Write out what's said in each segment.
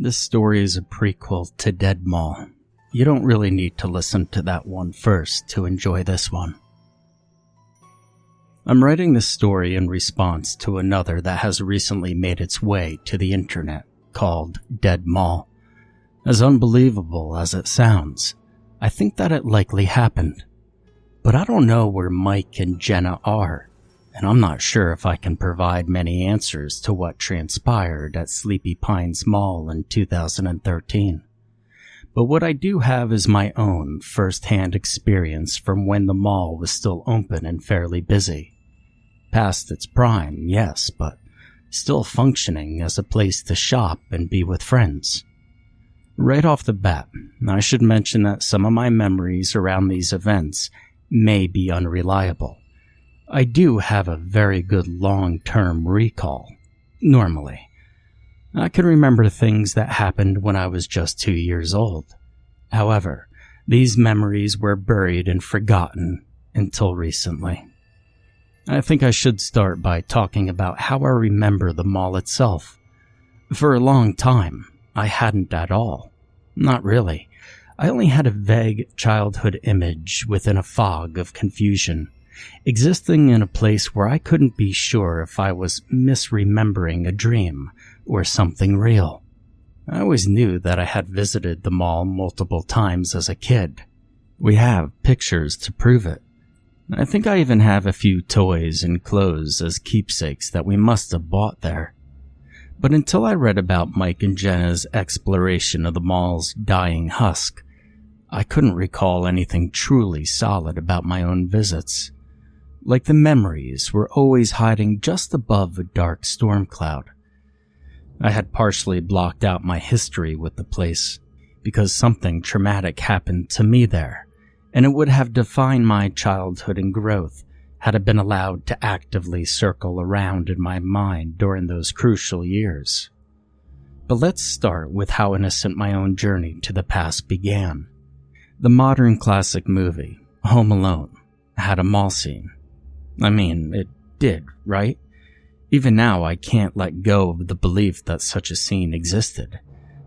This story is a prequel to Dead Mall. You don't really need to listen to that one first to enjoy this one. I'm writing this story in response to another that has recently made its way to the internet called Dead Mall. As unbelievable as it sounds, I think that it likely happened. But I don't know where Mike and Jenna are, and I'm not sure if I can provide many answers to what transpired at Sleepy Pines Mall in 2013. But what I do have is my own first-hand experience from when the mall was still open and fairly busy. Past its prime, yes, but still functioning as a place to shop and be with friends. Right off the bat, I should mention that some of my memories around these events may be unreliable. I do have a very good long-term recall, normally. I can remember things that happened when I was just 2 years old. However, these memories were buried and forgotten until recently. I think I should start by talking about how I remember the mall itself. For a long time, I hadn't at all. Not really. I only had a vague childhood image within a fog of confusion, existing in a place where I couldn't be sure if I was misremembering a dream or something real. I always knew that I had visited the mall multiple times as a kid. We have pictures to prove it. I think I even have a few toys and clothes as keepsakes that we must have bought there. But until I read about Mike and Jenna's exploration of the mall's dying husk, I couldn't recall anything truly solid about my own visits. Like the memories were always hiding just above a dark storm cloud. I had partially blocked out my history with the place because something traumatic happened to me there, and it would have defined my childhood and growth had it been allowed to actively circle around in my mind during those crucial years. But let's start with how innocent my own journey to the past began. The modern classic movie, Home Alone, had a mall scene. I mean, it did, right? Even now, I can't let go of the belief that such a scene existed.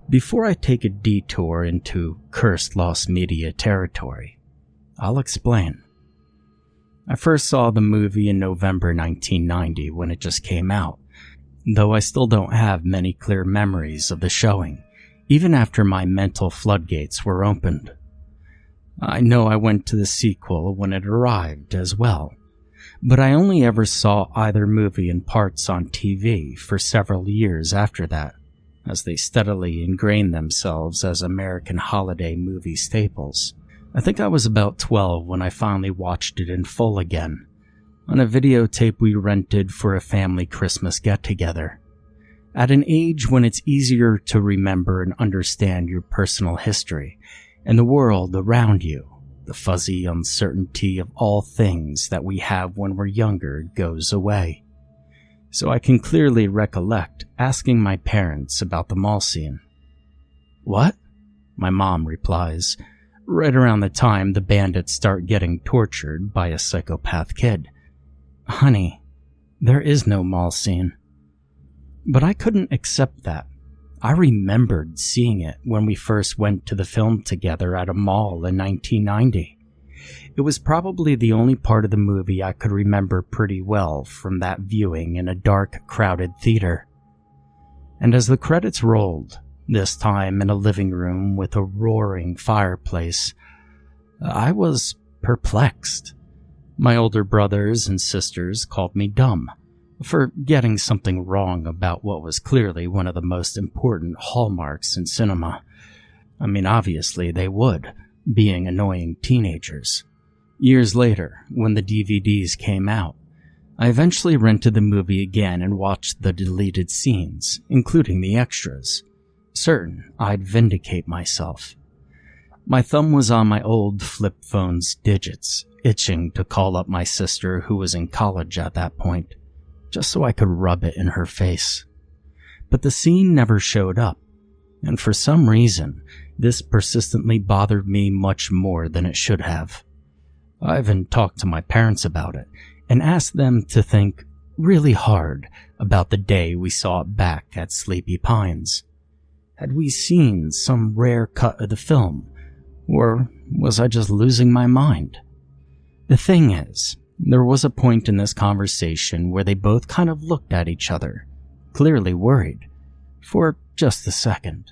Before I take a detour into cursed lost media territory, I'll explain. I first saw the movie in November 1990 when it just came out, though I still don't have many clear memories of the showing, even after my mental floodgates were opened. I know I went to the sequel when it arrived as well, but I only ever saw either movie in parts on TV for several years after that, as they steadily ingrained themselves as American holiday movie staples. I think I was about 12 when I finally watched it in full again, on a videotape we rented for a family Christmas get-together. At an age when it's easier to remember and understand your personal history and the world around you, the fuzzy uncertainty of all things that we have when we're younger goes away. So I can clearly recollect asking my parents about the mall scene. "What?" my mom replies, right around the time the bandits start getting tortured by a psychopath kid. "Honey, there is no mall scene." But I couldn't accept that. I remembered seeing it when we first went to the film together at a mall in 1990. It was probably the only part of the movie I could remember pretty well from that viewing in a dark, crowded theater. And as the credits rolled, this time in a living room with a roaring fireplace, I was perplexed. My older brothers and sisters called me dumb for getting something wrong about what was clearly one of the most important hallmarks in cinema. I mean, obviously they would, being annoying teenagers. Years later, when the DVDs came out, I eventually rented the movie again and watched the deleted scenes, including the extras, certain I'd vindicate myself. My thumb was on my old flip phone's digits, itching to call up my sister who was in college at that point, just so I could rub it in her face. But the scene never showed up, and for some reason, this persistently bothered me much more than it should have. I even talked to my parents about it, and asked them to think really hard about the day we saw it back at Sleepy Pines. Had we seen some rare cut of the film? Or was I just losing my mind? The thing is, there was a point in this conversation where they both kind of looked at each other, clearly worried, for just a second.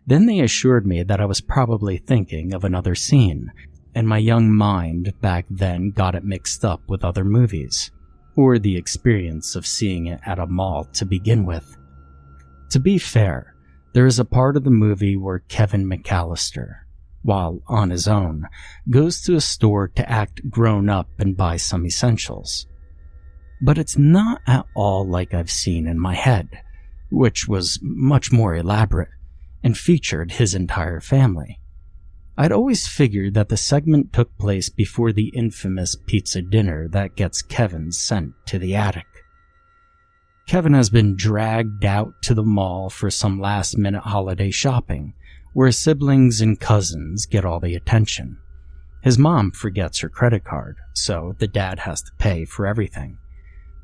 Then they assured me that I was probably thinking of another scene, and my young mind back then got it mixed up with other movies, or the experience of seeing it at a mall to begin with. To be fair, there is a part of the movie where Kevin McAllister, while on his own, goes to a store to act grown up and buy some essentials. But it's not at all like I've seen in my head, which was much more elaborate and featured his entire family. I'd always figured that the segment took place before the infamous pizza dinner that gets Kevin sent to the attic. Kevin has been dragged out to the mall for some last-minute holiday shopping, where his siblings and cousins get all the attention. His mom forgets her credit card, so the dad has to pay for everything.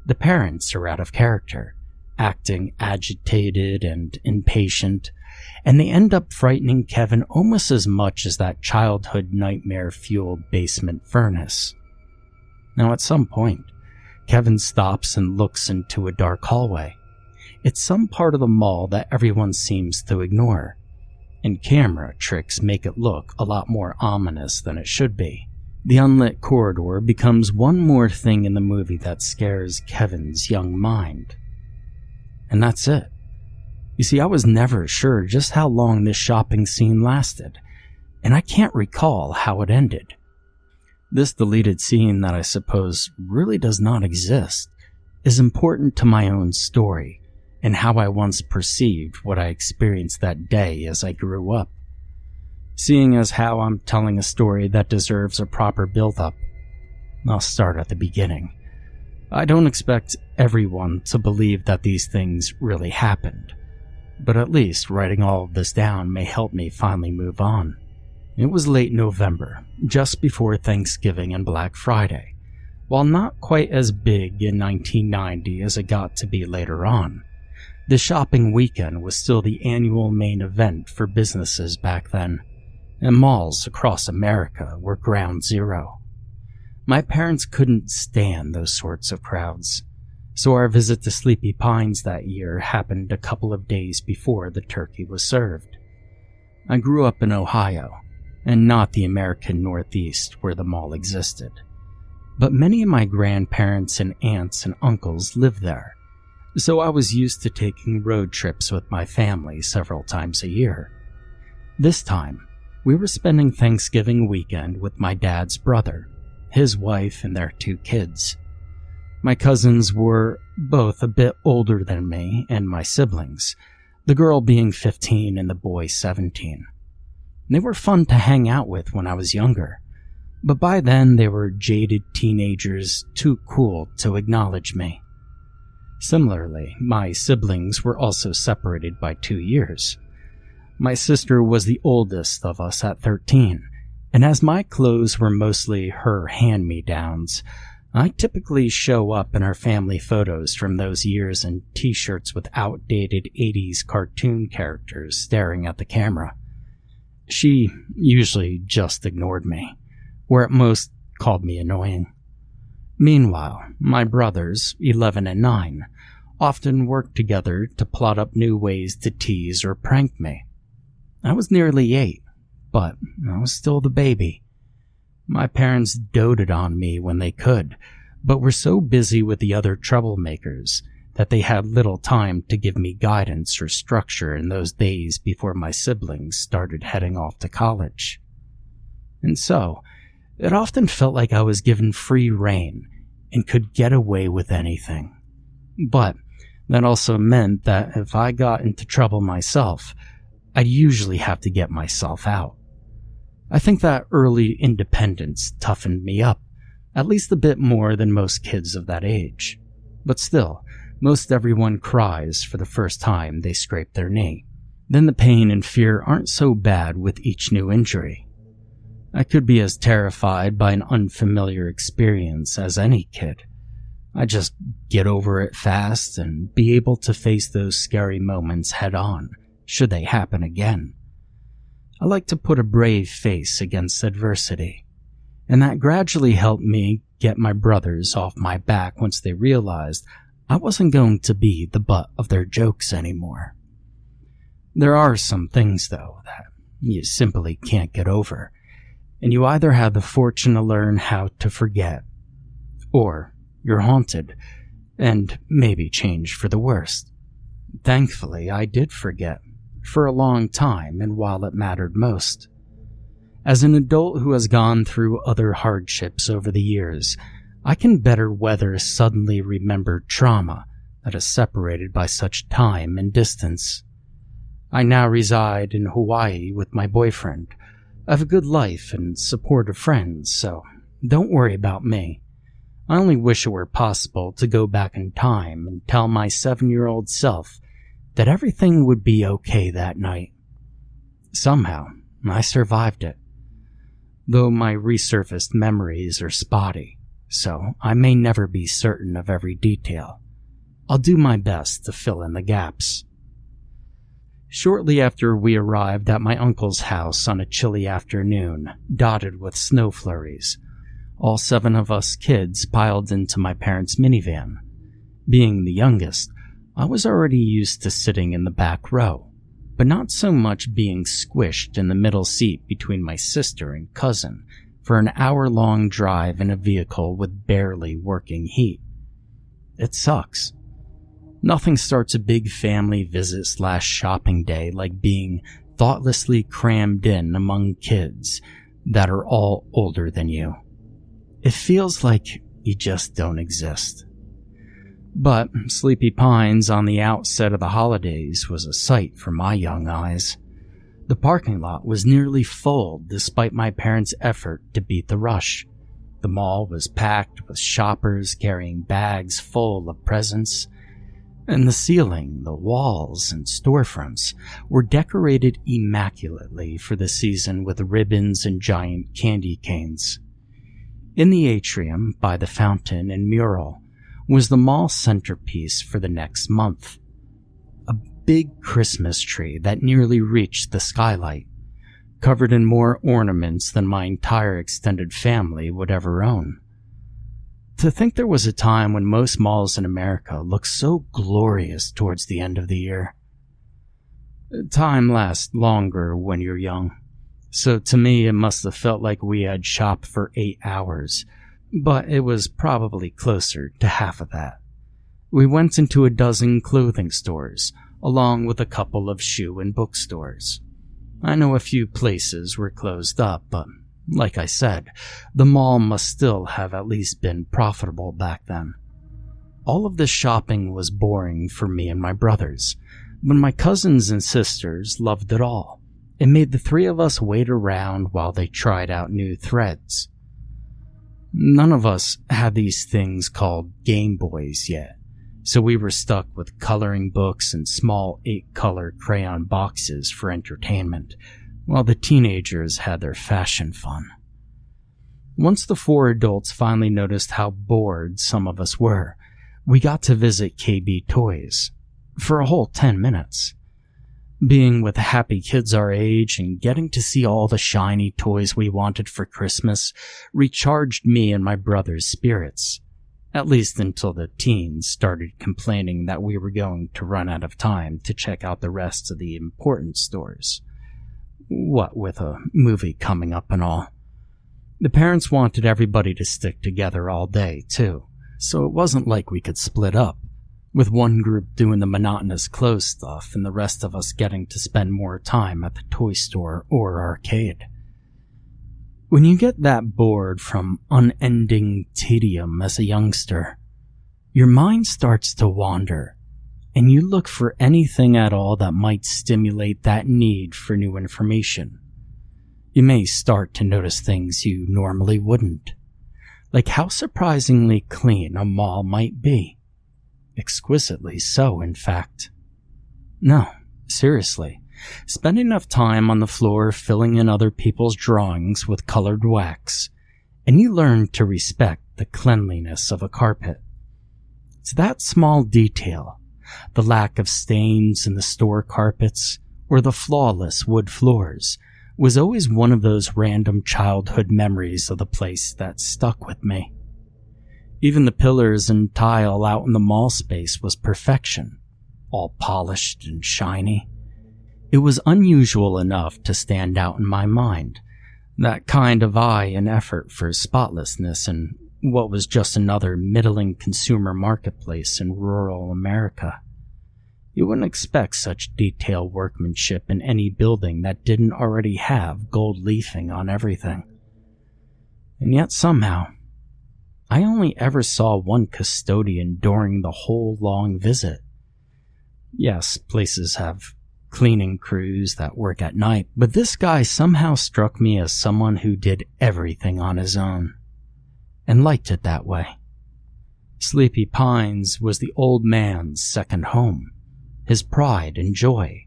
The parents are out of character, acting agitated and impatient, and they end up frightening Kevin almost as much as that childhood nightmare-fueled basement furnace. Now at some point, Kevin stops and looks into a dark hallway. It's some part of the mall that everyone seems to ignore, and camera tricks make it look a lot more ominous than it should be. The unlit corridor becomes one more thing in the movie that scares Kevin's young mind. And that's it. You see, I was never sure just how long this shopping scene lasted, and I can't recall how it ended. This deleted scene that I suppose really does not exist is important to my own story and how I once perceived what I experienced that day as I grew up. Seeing as how I'm telling a story that deserves a proper build-up, I'll start at the beginning. I don't expect everyone to believe that these things really happened, but at least writing all of this down may help me finally move on. It was late November, just before Thanksgiving and Black Friday. While not quite as big in 1990 as it got to be later on, the shopping weekend was still the annual main event for businesses back then, and malls across America were ground zero. My parents couldn't stand those sorts of crowds, so our visit to Sleepy Pines that year happened a couple of days before the turkey was served. I grew up in Ohio, and not the American Northeast where the mall existed, but many of my grandparents and aunts and uncles lived there, so I was used to taking road trips with my family several times a year. This time, we were spending Thanksgiving weekend with my dad's brother, his wife, and their 2 kids. My cousins were both a bit older than me and my siblings, the girl being 15 and the boy 17. They were fun to hang out with when I was younger, but by then they were jaded teenagers too cool to acknowledge me. Similarly, my siblings were also separated by 2 years. My sister was the oldest of us at 13, and as my clothes were mostly her hand-me-downs, I typically show up in our family photos from those years in t-shirts with outdated 80s cartoon characters staring at the camera. She usually just ignored me, or at most called me annoying. Meanwhile, my brothers, 11 and 9, often worked together to plot up new ways to tease or prank me. I was nearly 8, but I was still the baby. My parents doted on me when they could, but were so busy with the other troublemakers that they had little time to give me guidance or structure in those days before my siblings started heading off to college. And so, it often felt like I was given free rein and could get away with anything. But that also meant that if I got into trouble myself, I'd usually have to get myself out. I think that early independence toughened me up, at least a bit more than most kids of that age. But still, most everyone cries for the first time they scrape their knee. Then the pain and fear aren't so bad with each new injury. I could be as terrified by an unfamiliar experience as any kid. I just get over it fast and be able to face those scary moments head on, should they happen again. I like to put a brave face against adversity, and that gradually helped me get my brothers off my back once they realized I wasn't going to be the butt of their jokes anymore. There are some things, though, that you simply can't get over, and you either have the fortune to learn how to forget, or you're haunted, and maybe change for the worst. Thankfully, I did forget, for a long time and while it mattered most. As an adult who has gone through other hardships over the years, I can better weather suddenly remembered trauma that is separated by such time and distance. I now reside in Hawaii with my boyfriend. I have a good life and supportive friends, so don't worry about me. I only wish it were possible to go back in time and tell my 7-year-old self that everything would be okay that night. Somehow, I survived it. Though my resurfaced memories are spotty, so I may never be certain of every detail. I'll do my best to fill in the gaps. Shortly after we arrived at my uncle's house on a chilly afternoon, dotted with snow flurries, all 7 of us kids piled into my parents' minivan. Being the youngest, I was already used to sitting in the back row, but not so much being squished in the middle seat between my sister and cousin for an hour-long drive in a vehicle with barely working heat. It sucks. Nothing starts a big family visit/shopping day like being thoughtlessly crammed in among kids that are all older than you. It feels like you just don't exist. But Sleepy Pines on the outset of the holidays was a sight for my young eyes. The parking lot was nearly full despite my parents' effort to beat the rush. The mall was packed with shoppers carrying bags full of presents, and the ceiling, the walls, and storefronts were decorated immaculately for the season with ribbons and giant candy canes. In the atrium, by the fountain and mural, was the mall centerpiece for the next month. A big Christmas tree that nearly reached the skylight, covered in more ornaments than my entire extended family would ever own. To think there was a time when most malls in America looked so glorious towards the end of the year. Time lasts longer when you're young, so to me it must have felt like we had shopped for 8 hours, but it was probably closer to half of that. We went into a dozen clothing stores, along with a couple of shoe and bookstores. I know a few places were closed up, but like I said, the mall must still have at least been profitable back then. All of this shopping was boring for me and my brothers, but my cousins and sisters loved it all. It made the 3 of us wait around while they tried out new threads. None of us had these things called Game Boys yet, so we were stuck with coloring books and small 8-color crayon boxes for entertainment, while the teenagers had their fashion fun. Once the 4 adults finally noticed how bored some of us were, we got to visit KB Toys for a whole 10 minutes. Being with happy kids our age and getting to see all the shiny toys we wanted for Christmas recharged me and my brother's spirits, at least until the teens started complaining that we were going to run out of time to check out the rest of the important stores. What with a movie coming up and all. The parents wanted everybody to stick together all day, too, so it wasn't like we could split up, with one group doing the monotonous clothes stuff and the rest of us getting to spend more time at the toy store or arcade. When you get that bored from unending tedium as a youngster, your mind starts to wander, and you look for anything at all that might stimulate that need for new information. You may start to notice things you normally wouldn't, like how surprisingly clean a mall might be. Exquisitely so, in fact. No, seriously, spend enough time on the floor filling in other people's drawings with colored wax, and you learn to respect the cleanliness of a carpet. It's that small detail, the lack of stains in the store carpets, or the flawless wood floors was always one of those random childhood memories of the place that stuck with me. Even the pillars and tile out in the mall space was perfection, all polished and shiny. It was unusual enough to stand out in my mind, that kind of eye and effort for spotlessness in what was just another middling consumer marketplace in rural America. You wouldn't expect such detailed workmanship in any building that didn't already have gold leafing on everything. And yet somehow, I only ever saw one custodian during the whole long visit. Yes, places have cleaning crews that work at night, but this guy somehow struck me as someone who did everything on his own, and liked it that way. Sleepy Pines was the old man's second home, his pride and joy.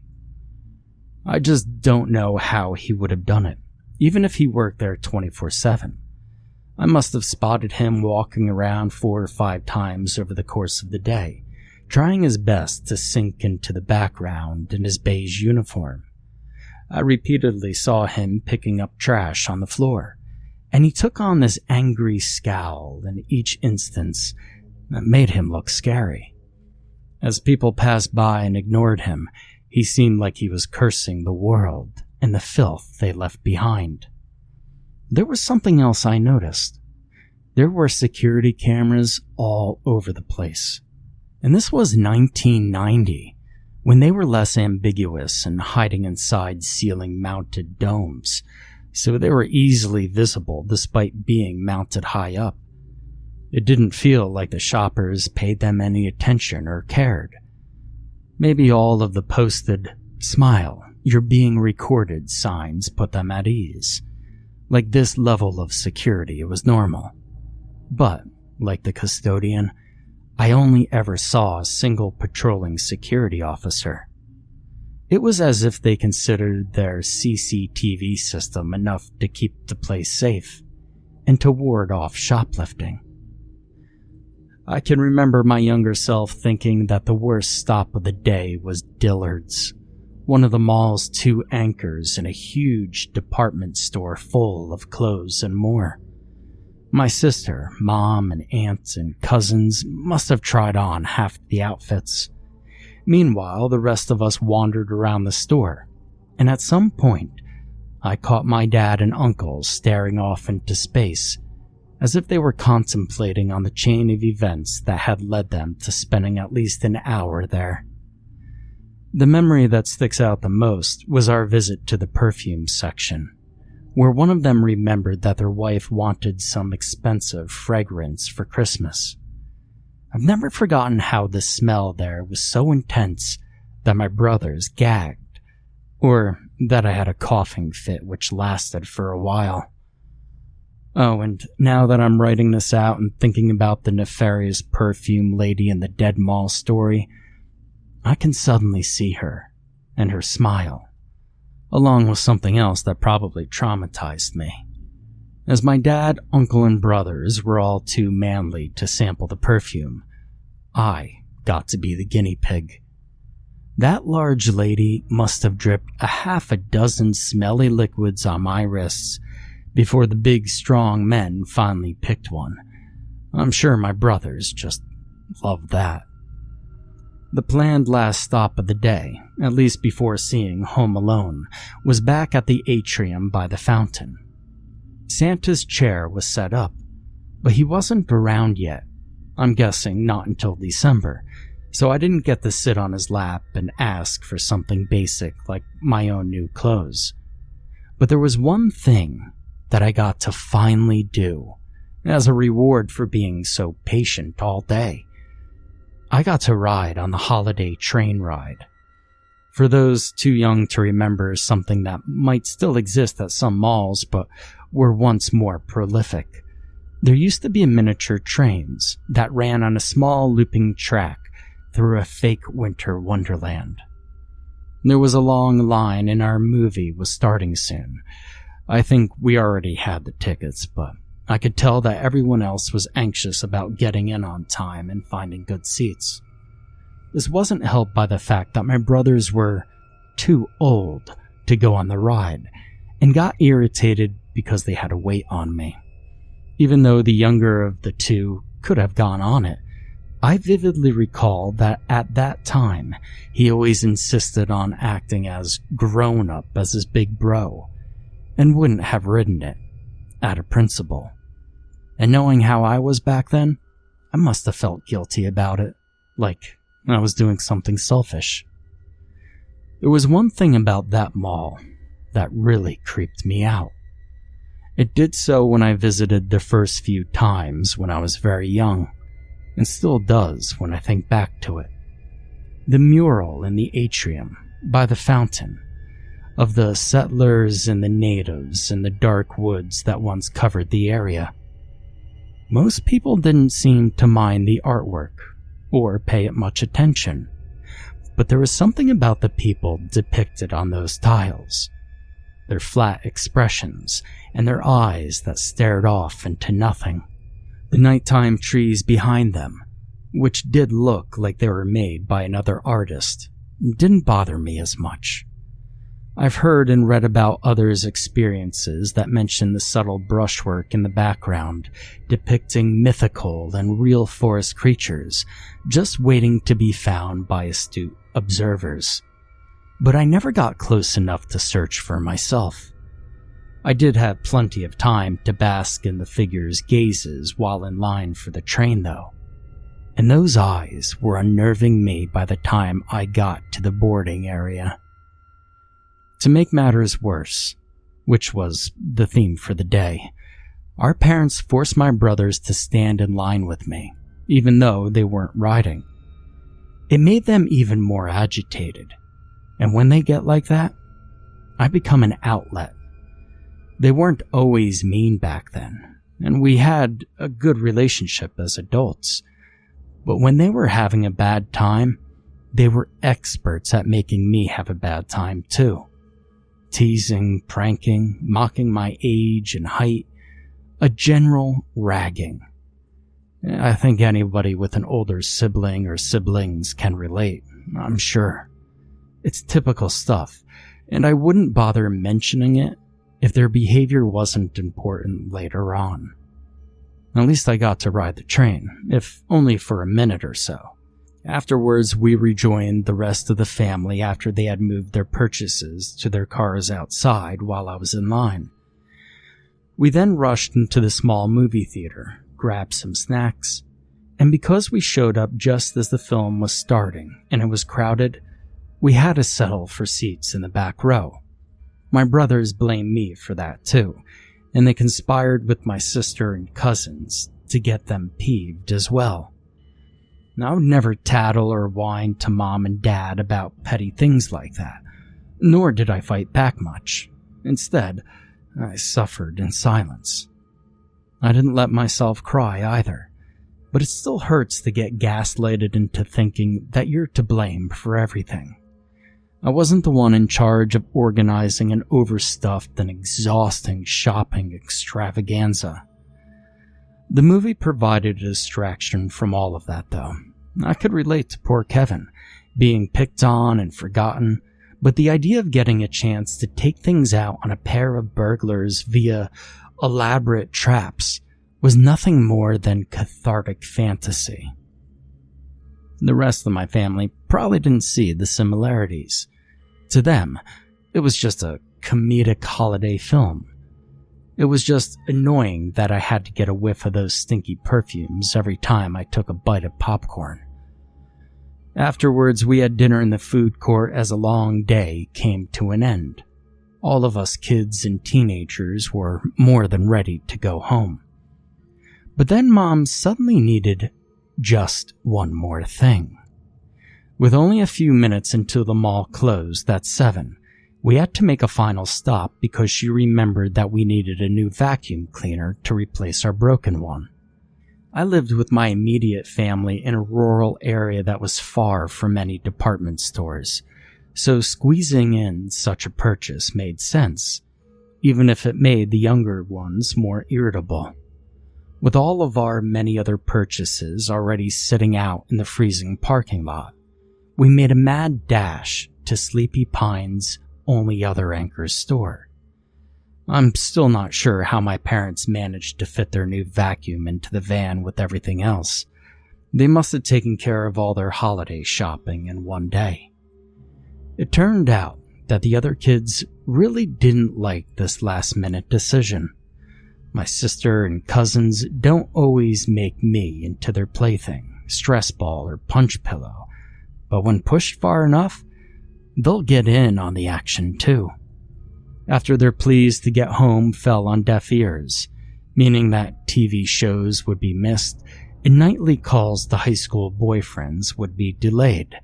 I just don't know how he would have done it, even if he worked there 24/7. I must have spotted him walking around 4 or 5 times over the course of the day, trying his best to sink into the background in his beige uniform. I repeatedly saw him picking up trash on the floor, and he took on this angry scowl in each instance that made him look scary. As people passed by and ignored him, he seemed like he was cursing the world and the filth they left behind. There was something else I noticed. There were security cameras all over the place. And this was 1990, when they were less ambiguous and hiding inside ceiling-mounted domes, so they were easily visible despite being mounted high up. It didn't feel like the shoppers paid them any attention or cared. Maybe all of the posted, "Smile, you're being recorded" signs put them at ease. Like this level of security was normal. But, like the custodian, I only ever saw a single patrolling security officer. It was as if they considered their CCTV system enough to keep the place safe and to ward off shoplifting. I can remember my younger self thinking that the worst stop of the day was Dillard's, one of the mall's 2 anchors in a huge department store full of clothes and more. My sister, mom, and aunts and cousins must have tried on half the outfits. Meanwhile, the rest of us wandered around the store, and at some point, I caught my dad and uncle staring off into space, as if they were contemplating on the chain of events that had led them to spending at least an hour there. The memory that sticks out the most was our visit to the perfume section, where one of them remembered that their wife wanted some expensive fragrance for Christmas. I've never forgotten how the smell there was so intense that my brothers gagged, or that I had a coughing fit which lasted for a while. Oh, and now that I'm writing this out and thinking about the nefarious perfume lady in the Dead Mall story, I can suddenly see her, and her smile, along with something else that probably traumatized me. As my dad, uncle, and brothers were all too manly to sample the perfume, I got to be the guinea pig. That large lady must have dripped a half a dozen smelly liquids on my wrists before the big, strong men finally picked one. I'm sure my brothers just loved that. The planned last stop of the day, at least before seeing Home Alone, was back at the atrium by the fountain. Santa's chair was set up, but he wasn't around yet. I'm guessing not until December, so I didn't get to sit on his lap and ask for something basic like my own new clothes. But there was one thing that I got to finally do, as a reward for being so patient all day. I got to ride on the holiday train ride. For those too young to remember, something that might still exist at some malls but were once more prolific, there used to be miniature trains that ran on a small looping track through a fake winter wonderland. There was a long line and our movie was starting soon. I think we already had the tickets, but I could tell that everyone else was anxious about getting in on time and finding good seats. This wasn't helped by the fact that my brothers were too old to go on the ride and got irritated because they had to wait on me. Even though the younger of the two could have gone on it, I vividly recall that at that time, he always insisted on acting as grown-up as his big bro, and wouldn't have ridden it, out of principle. And knowing how I was back then, I must have felt guilty about it, like I was doing something selfish. There was one thing about that mall that really creeped me out. It did so when I visited the first few times when I was very young, and still does when I think back to it. The mural in the atrium, by the fountain, of the settlers and the natives in the dark woods that once covered the area. Most people didn't seem to mind the artwork, or pay it much attention, but there was something about the people depicted on those tiles. Their flat expressions, and their eyes that stared off into nothing. The nighttime trees behind them, which did look like they were made by another artist, didn't bother me as much. I've heard and read about others' experiences that mention the subtle brushwork in the background, depicting mythical and real forest creatures, just waiting to be found by astute observers. But I never got close enough to search for myself. I did have plenty of time to bask in the figure's gazes while in line for the train, though. And those eyes were unnerving me by the time I got to the boarding area. To make matters worse, which was the theme for the day, our parents forced my brothers to stand in line with me, even though they weren't riding. It made them even more agitated, and when they get like that, I become an outlet. They weren't always mean back then, and we had a good relationship as adults. But when they were having a bad time, they were experts at making me have a bad time too. Teasing, pranking, mocking my age and height, a general ragging. I think anybody with an older sibling or siblings can relate, I'm sure. It's typical stuff, and I wouldn't bother mentioning it if their behavior wasn't important later on. At least I got to ride the train, if only for a minute or so. Afterwards, we rejoined the rest of the family after they had moved their purchases to their cars outside while I was in line. We then rushed into the small movie theater, grabbed some snacks, and because we showed up just as the film was starting and it was crowded, we had to settle for seats in the back row. My brothers blamed me for that too, and they conspired with my sister and cousins to get them peeved as well. Now, I would never tattle or whine to mom and dad about petty things like that, nor did I fight back much. Instead, I suffered in silence. I didn't let myself cry either, but it still hurts to get gaslighted into thinking that you're to blame for everything. I wasn't the one in charge of organizing an overstuffed and exhausting shopping extravaganza. The movie provided a distraction from all of that, though. I could relate to poor Kevin, being picked on and forgotten, but the idea of getting a chance to take things out on a pair of burglars via elaborate traps was nothing more than cathartic fantasy. The rest of my family probably didn't see the similarities. To them, it was just a comedic holiday film. It was just annoying that I had to get a whiff of those stinky perfumes every time I took a bite of popcorn. Afterwards, we had dinner in the food court as a long day came to an end. All of us kids and teenagers were more than ready to go home. But then Mom suddenly needed just one more thing. With only a few minutes until the mall closed at 7, we had to make a final stop because she remembered that we needed a new vacuum cleaner to replace our broken one. I lived with my immediate family in a rural area that was far from any department stores, so squeezing in such a purchase made sense, even if it made the younger ones more irritable. With all of our many other purchases already sitting out in the freezing parking lot, we made a mad dash to Sleepy Pine's only other Anchor store. I'm still not sure how my parents managed to fit their new vacuum into the van with everything else. They must have taken care of all their holiday shopping in one day. It turned out that the other kids really didn't like this last-minute decision. My sister and cousins don't always make me into their plaything, stress ball, or punch pillow, but when pushed far enough, they'll get in on the action too. After their pleas to get home fell on deaf ears, meaning that TV shows would be missed and nightly calls to high school boyfriends would be delayed,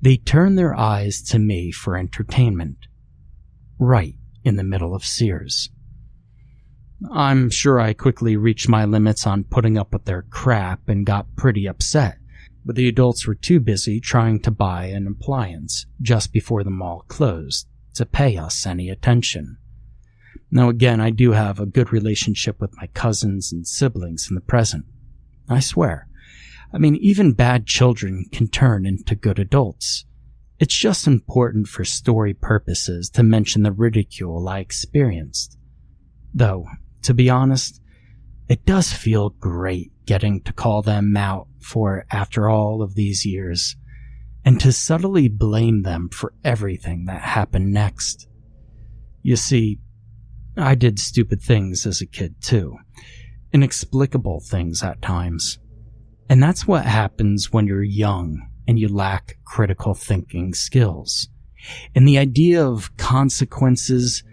they turned their eyes to me for entertainment, right in the middle of Sears. I'm sure I quickly reached my limits on putting up with their crap and got pretty upset, but the adults were too busy trying to buy an appliance just before the mall closed to pay us any attention. Now again, I do have a good relationship with my cousins and siblings in the present. I swear. I mean, even bad children can turn into good adults. It's just important for story purposes to mention the ridicule I experienced. Though, to be honest, it does feel great getting to call them out for after all of these years, and to subtly blame them for everything that happened next. You see, I did stupid things as a kid too, inexplicable things at times. And that's what happens when you're young and you lack critical thinking skills. And the idea of consequences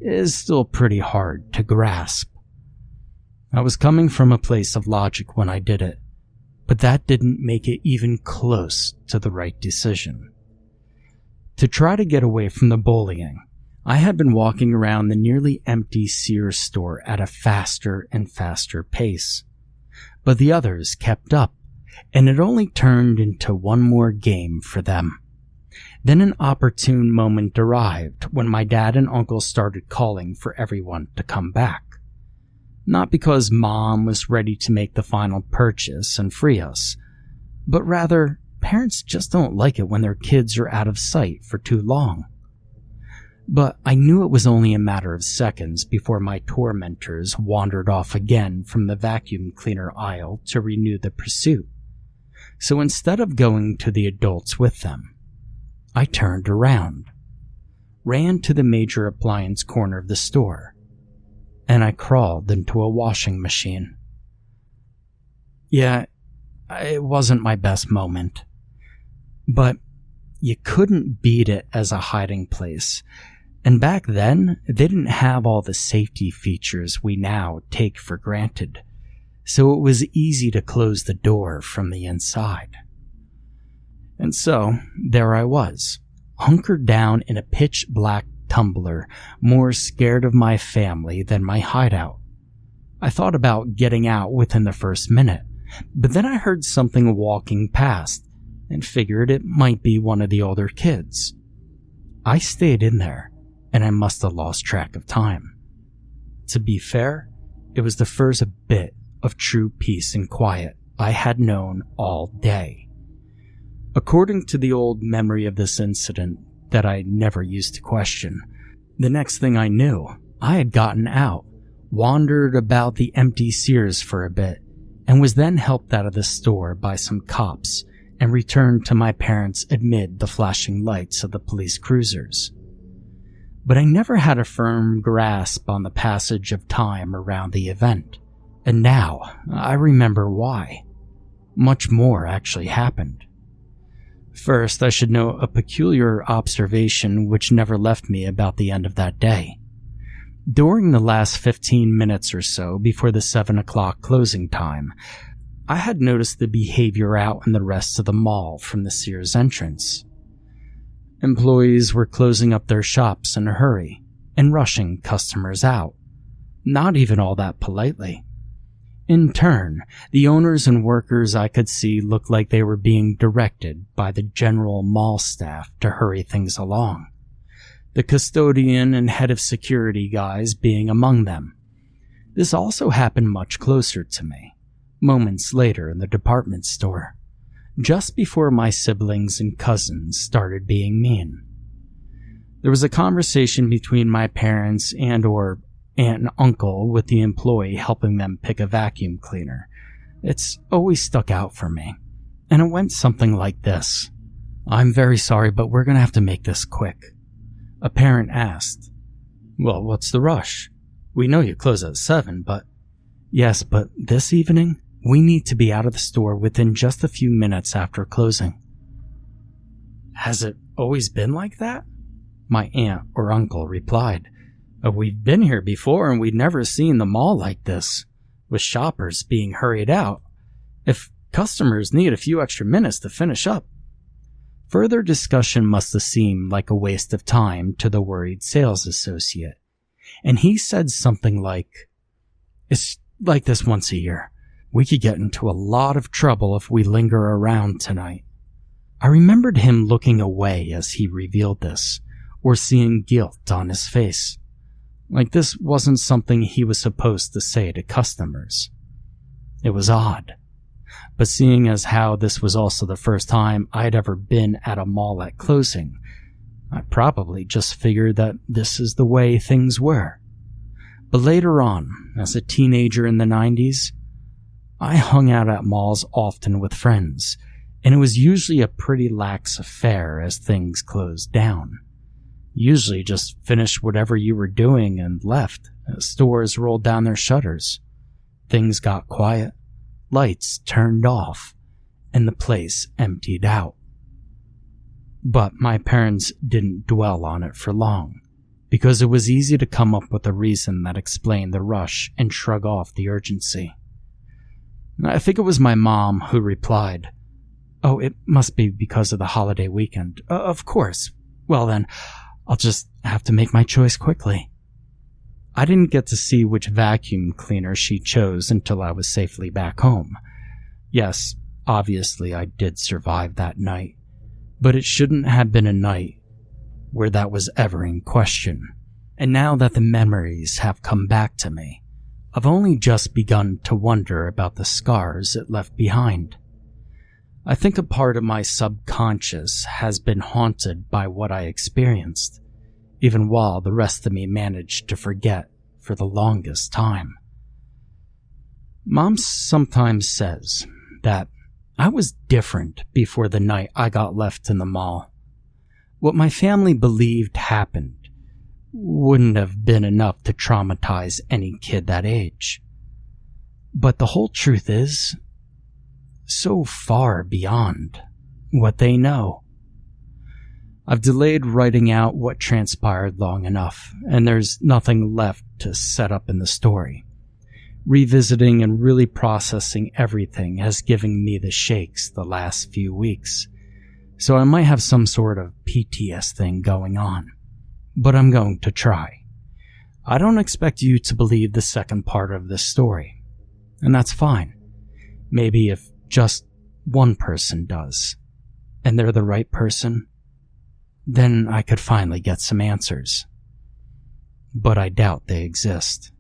is still pretty hard to grasp. I was coming from a place of logic when I did it, but that didn't make it even close to the right decision. To try to get away from the bullying, I had been walking around the nearly empty Sears store at a faster and faster pace. But the others kept up, and it only turned into one more game for them. Then an opportune moment arrived when my dad and uncle started calling for everyone to come back. Not because Mom was ready to make the final purchase and free us, but rather, parents just don't like it when their kids are out of sight for too long. But I knew it was only a matter of seconds before my tormentors wandered off again from the vacuum cleaner aisle to renew the pursuit. So instead of going to the adults with them, I turned around, ran to the major appliance corner of the store, and I crawled into a washing machine. Yeah, it wasn't my best moment, but you couldn't beat it as a hiding place. And back then, they didn't have all the safety features we now take for granted, so it was easy to close the door from the inside. And so, there I was, hunkered down in a pitch-black tumbler, more scared of my family than my hideout. I thought about getting out within the first minute, but then I heard something walking past, and figured it might be one of the older kids. I stayed in there, and I must have lost track of time. To be fair, it was the first bit of true peace and quiet I had known all day. According to the old memory of this incident that I never used to question, the next thing I knew, I had gotten out, wandered about the empty Sears for a bit, and was then helped out of the store by some cops and returned to my parents amid the flashing lights of the police cruisers. But I never had a firm grasp on the passage of time around the event, and now I remember why. Much more actually happened. First, I should note a peculiar observation which never left me about the end of that day. During the last 15 minutes or so before the 7 o'clock closing time, I had noticed the behavior out in the rest of the mall from the Sears entrance. Employees were closing up their shops in a hurry and rushing customers out, not even all that politely. In turn, the owners and workers I could see looked like they were being directed by the general mall staff to hurry things along, the custodian and head of security guys being among them. This also happened much closer to me, moments later in the department store, just before my siblings and cousins started being mean. There was a conversation between my parents and/or aunt and uncle with the employee helping them pick a vacuum cleaner. It's always stuck out for me, and it went something like this. "I'm very sorry, but we're going to have to make this quick." A parent asked, "Well, what's the rush? We know you close at 7, but..." "Yes, but this evening, we need to be out of the store within just a few minutes after closing." "Has it always been like that?" my aunt or uncle replied. "We've been here before and we'd never seen the mall like this, with shoppers being hurried out. If customers need a few extra minutes to finish up..." Further discussion must have seemed like a waste of time to the worried sales associate, and he said something like, "It's like this once a year. We could get into a lot of trouble if we linger around tonight." I remembered him looking away as he revealed this, or seeing guilt on his face. Like this wasn't something he was supposed to say to customers. It was odd. But seeing as how this was also the first time I'd ever been at a mall at closing, I probably just figured that this is the way things were. But later on, as a teenager in the 90s, I hung out at malls often with friends, and it was usually a pretty lax affair as things closed down. Usually just finished whatever you were doing and left as stores rolled down their shutters. Things got quiet, lights turned off, and the place emptied out. But my parents didn't dwell on it for long, because it was easy to come up with a reason that explained the rush and shrug off the urgency. I think it was my mom who replied, "Oh, it must be because of the holiday weekend." Of course. Well then, I'll just have to make my choice quickly." I didn't get to see which vacuum cleaner she chose until I was safely back home. Yes, obviously I did survive that night, but it shouldn't have been a night where that was ever in question. And now that the memories have come back to me, I've only just begun to wonder about the scars it left behind. I think a part of my subconscious has been haunted by what I experienced, even while the rest of me managed to forget for the longest time. Mom sometimes says that I was different before the night I got left in the mall. What my family believed happened wouldn't have been enough to traumatize any kid that age. But the whole truth is so far beyond what they know. I've delayed writing out what transpired long enough, and there's nothing left to set up in the story. Revisiting and really processing everything has given me the shakes the last few weeks, so I might have some sort of PTS thing going on, but I'm going to try. I don't expect you to believe the second part of this story, and that's fine. Maybe if just one person does, and they're the right person, then I could finally get some answers. But I doubt they exist.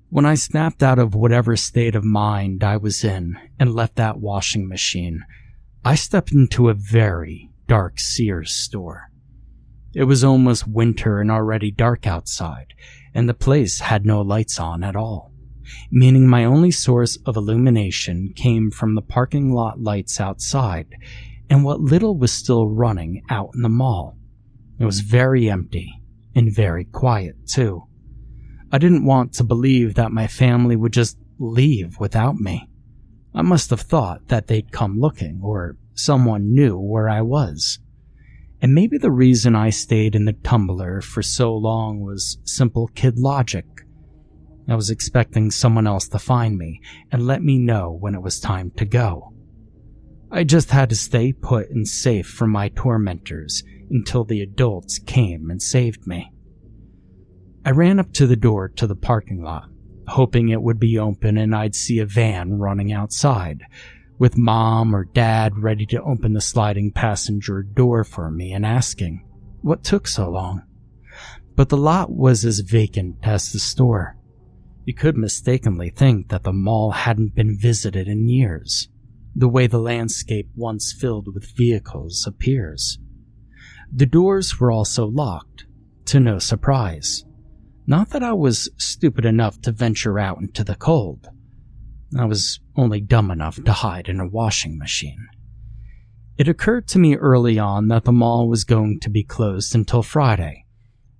When I snapped out of whatever state of mind I was in and left that washing machine, I stepped into a very dark Sears store. It was almost winter and already dark outside, and the place had no lights on at all, meaning my only source of illumination came from the parking lot lights outside and what little was still running out in the mall. It was very empty and very quiet, too. I didn't want to believe that my family would just leave without me. I must have thought that they'd come looking, or someone knew where I was. And maybe the reason I stayed in the tumbler for so long was simple kid logic. I was expecting someone else to find me and let me know when it was time to go. I just had to stay put and safe from my tormentors until the adults came and saved me. I ran up to the door to the parking lot, hoping it would be open and I'd see a van running outside, with Mom or Dad ready to open the sliding passenger door for me and asking, what took so long? But the lot was as vacant as the store. You could mistakenly think that the mall hadn't been visited in years, the way the landscape once filled with vehicles appears. The doors were also locked, to no surprise. Not that I was stupid enough to venture out into the cold. I was only dumb enough to hide in a washing machine. It occurred to me early on that the mall was going to be closed until Friday,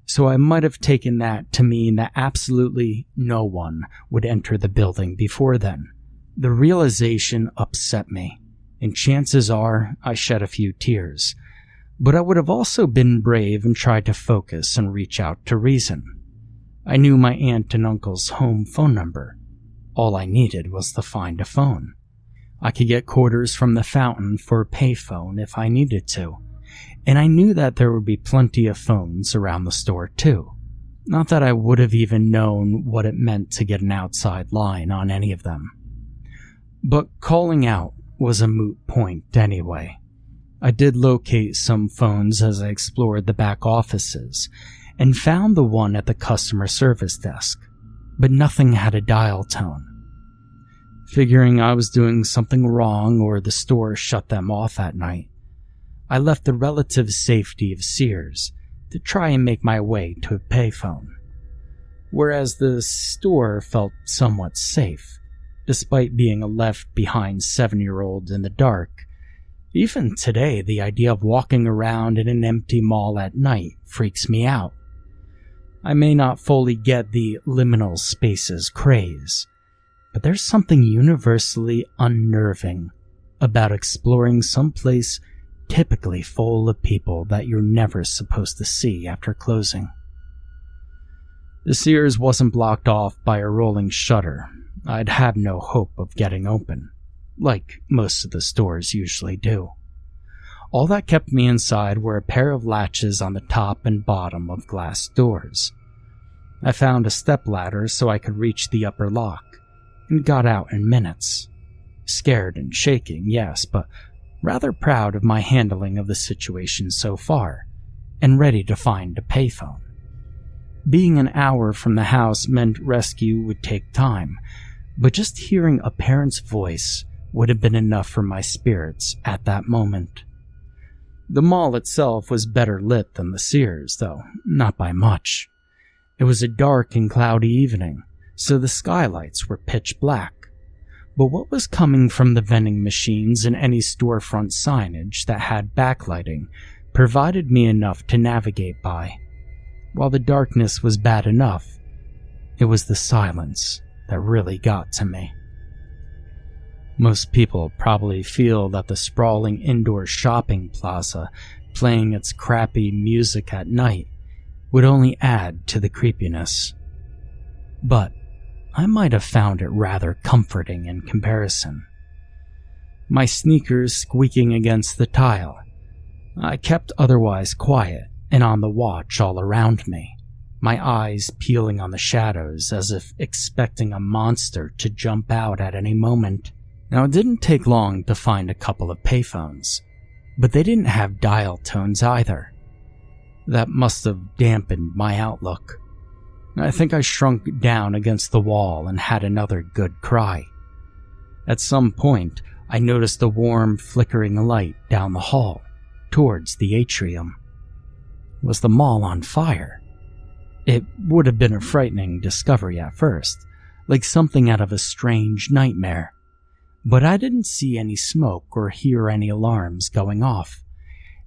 so I might have taken that to mean that absolutely no one would enter the building before then. The realization upset me, and chances are I shed a few tears, but I would have also been brave and tried to focus and reach out to reason. I knew my aunt and uncle's home phone number. All I needed was to find a phone. I could get quarters from the fountain for a payphone if I needed to, and I knew that there would be plenty of phones around the store too. Not that I would have even known what it meant to get an outside line on any of them. But calling out was a moot point anyway. I did locate some phones as I explored the back offices, and found the one at the customer service desk, but nothing had a dial tone. Figuring I was doing something wrong or the store shut them off at night, I left the relative safety of Sears to try and make my way to a payphone. Whereas the store felt somewhat safe, despite being a left-behind 7-year-old in the dark. Even today, the idea of walking around in an empty mall at night freaks me out. I may not fully get the liminal spaces craze, but there's something universally unnerving about exploring some place typically full of people that you're never supposed to see after closing. The Sears wasn't blocked off by a rolling shutter. I'd have no hope of getting open, like most of the stores usually do. All that kept me inside were a pair of latches on the top and bottom of glass doors. I found a stepladder so I could reach the upper lock, and got out in minutes. Scared and shaking, yes, but rather proud of my handling of the situation so far, and ready to find a payphone. Being an hour from the house meant rescue would take time, but just hearing a parent's voice would have been enough for my spirits at that moment. The mall itself was better lit than the Sears, though not by much. It was a dark and cloudy evening, so the skylights were pitch black. But what was coming from the vending machines and any storefront signage that had backlighting provided me enough to navigate by. While the darkness was bad enough, it was the silence that really got to me. Most people probably feel that the sprawling indoor shopping plaza playing its crappy music at night would only add to the creepiness. But I might have found it rather comforting in comparison. My sneakers squeaking against the tile, I kept otherwise quiet and on the watch all around me, my eyes peeling on the shadows as if expecting a monster to jump out at any moment. Now, it didn't take long to find a couple of payphones, but they didn't have dial tones either. That must have dampened my outlook. I think I shrunk down against the wall and had another good cry. At some point, I noticed a warm, flickering light down the hall, towards the atrium. Was the mall on fire? It would have been a frightening discovery at first, like something out of a strange nightmare. But I didn't see any smoke or hear any alarms going off,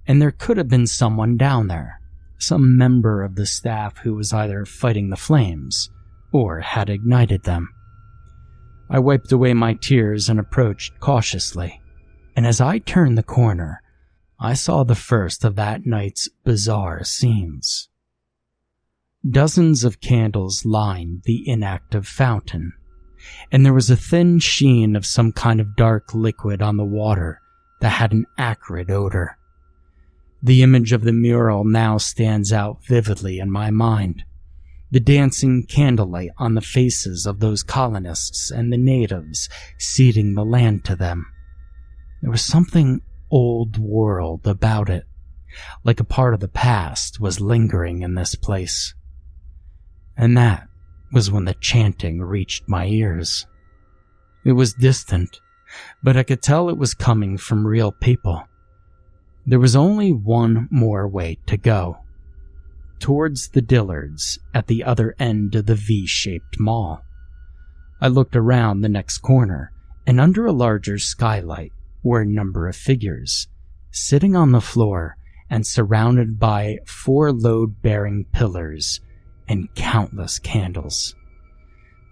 and there could have been someone down there, some member of the staff who was either fighting the flames or had ignited them. I wiped away my tears and approached cautiously, and as I turned the corner, I saw the first of that night's bizarre scenes. Dozens of candles lined the inactive fountain, and there was a thin sheen of some kind of dark liquid on the water that had an acrid odor. The image of the mural now stands out vividly in my mind. The dancing candlelight on the faces of those colonists and the natives ceding the land to them. There was something old world about it, like a part of the past was lingering in this place. And that was when the chanting reached my ears. It was distant, but I could tell it was coming from real people. There was only one more way to go. Towards the Dillards at the other end of the V-shaped mall. I looked around the next corner, and under a larger skylight were a number of figures, sitting on the floor and surrounded by 4 load-bearing pillars and countless candles.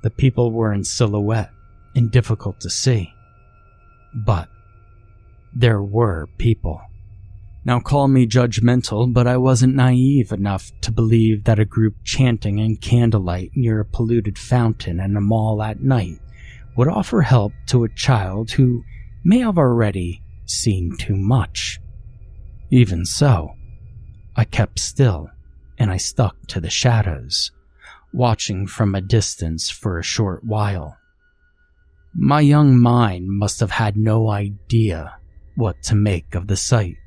The people were in silhouette and difficult to see. But there were people. Now call me judgmental, but I wasn't naive enough to believe that a group chanting in candlelight near a polluted fountain in a mall at night would offer help to a child who may have already seen too much. Even so, I kept still and I stuck to the shadows, watching from a distance for a short while. My young mind must have had no idea what to make of the sight.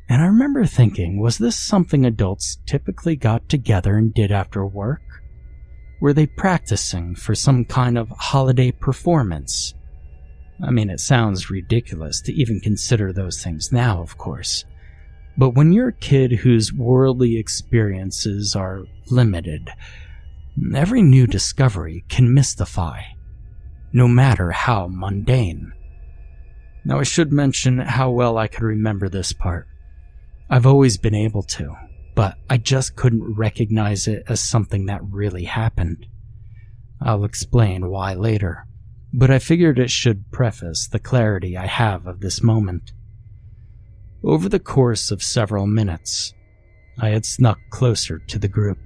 And I remember thinking, was this something adults typically got together and did after work? Were they practicing for some kind of holiday performance? I mean, it sounds ridiculous to even consider those things now, of course. But when you're a kid whose worldly experiences are limited, every new discovery can mystify, no matter how mundane. Now, I should mention how well I could remember this part. I've always been able to, but I just couldn't recognize it as something that really happened. I'll explain why later, but I figured it should preface the clarity I have of this moment. Over the course of several minutes, I had snuck closer to the group,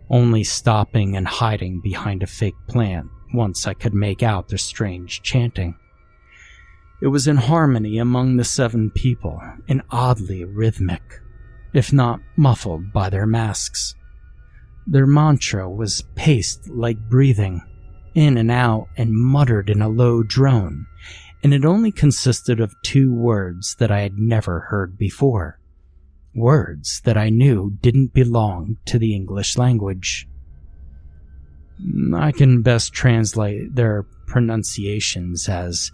only stopping and hiding behind a fake plant once I could make out their strange chanting. It was in harmony among the 7 people and oddly rhythmic, if not muffled by their masks. Their mantra was paced like breathing, in and out and muttered in a low drone, and it only consisted of 2 words that I had never heard before. Words that I knew didn't belong to the English language. I can best translate their pronunciations as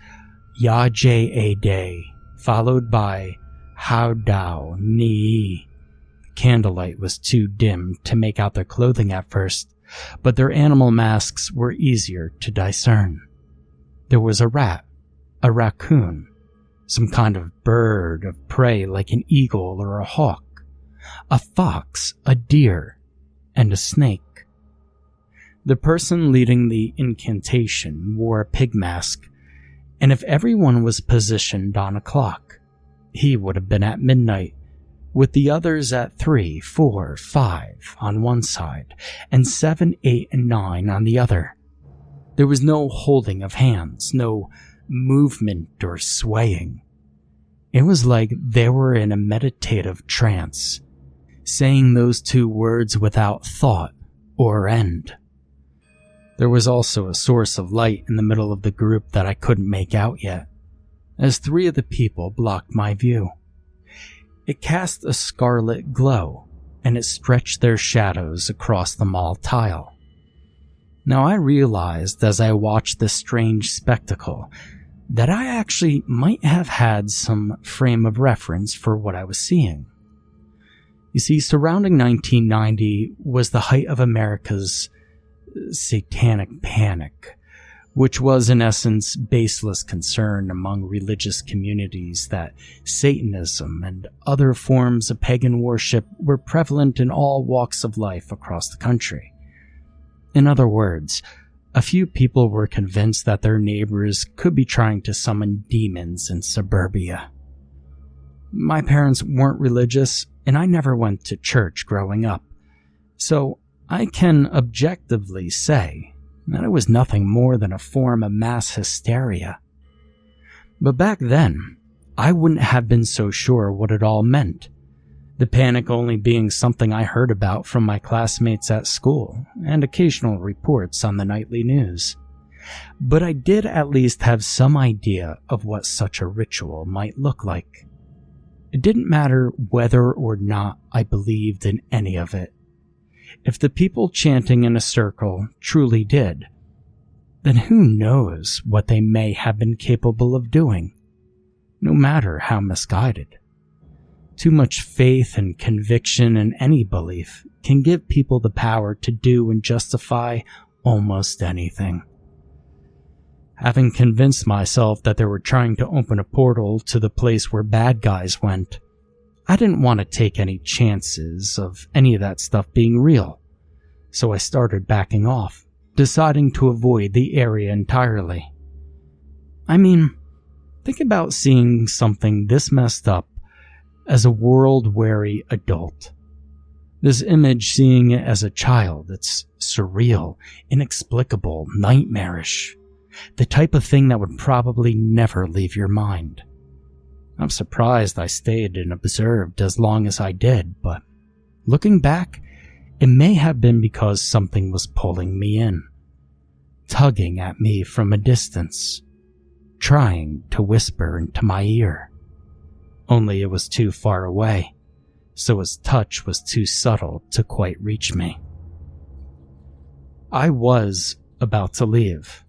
Ya-J-A-Day, followed by How-Dao Ni. The candlelight was too dim to make out their clothing at first, but their animal masks were easier to discern. There was a rat, a raccoon, some kind of bird of prey like an eagle or a hawk, a fox, a deer, and a snake. The person leading the incantation wore a pig mask, and if everyone was positioned on a clock, he would have been at midnight, with the others at 3, 4, 5 on one side, and 7, 8, and 9 on the other. There was no holding of hands, no movement or swaying. It was like they were in a meditative trance, saying those 2 words without thought or end. There was also a source of light in the middle of the group that I couldn't make out yet, as 3 of the people blocked my view. It cast a scarlet glow, and it stretched their shadows across the mall tile. Now I realized as I watched this strange spectacle that I actually might have had some frame of reference for what I was seeing. You see, surrounding 1990 was the height of America's satanic panic, which was in essence baseless concern among religious communities that Satanism and other forms of pagan worship were prevalent in all walks of life across the country. In other words, a few people were convinced that their neighbors could be trying to summon demons in suburbia. My parents weren't religious, and I never went to church growing up, so I can objectively say that it was nothing more than a form of mass hysteria. But back then, I wouldn't have been so sure what it all meant, the panic only being something I heard about from my classmates at school and occasional reports on the nightly news. But I did at least have some idea of what such a ritual might look like. It didn't matter whether or not I believed in any of it. If the people chanting in a circle truly did, then who knows what they may have been capable of doing, no matter how misguided. Too much faith and conviction in any belief can give people the power to do and justify almost anything. Having convinced myself that they were trying to open a portal to the place where bad guys went, I didn't want to take any chances of any of that stuff being real, so I started backing off, deciding to avoid the area entirely. I mean, think about seeing something this messed up as a world-weary adult. This image, seeing it as a child, it's surreal, inexplicable, nightmarish. The type of thing that would probably never leave your mind. I'm surprised I stayed and observed as long as I did, but looking back, it may have been because something was pulling me in, tugging at me from a distance, trying to whisper into my ear. Only it was too far away, so its touch was too subtle to quite reach me. I was about to leave,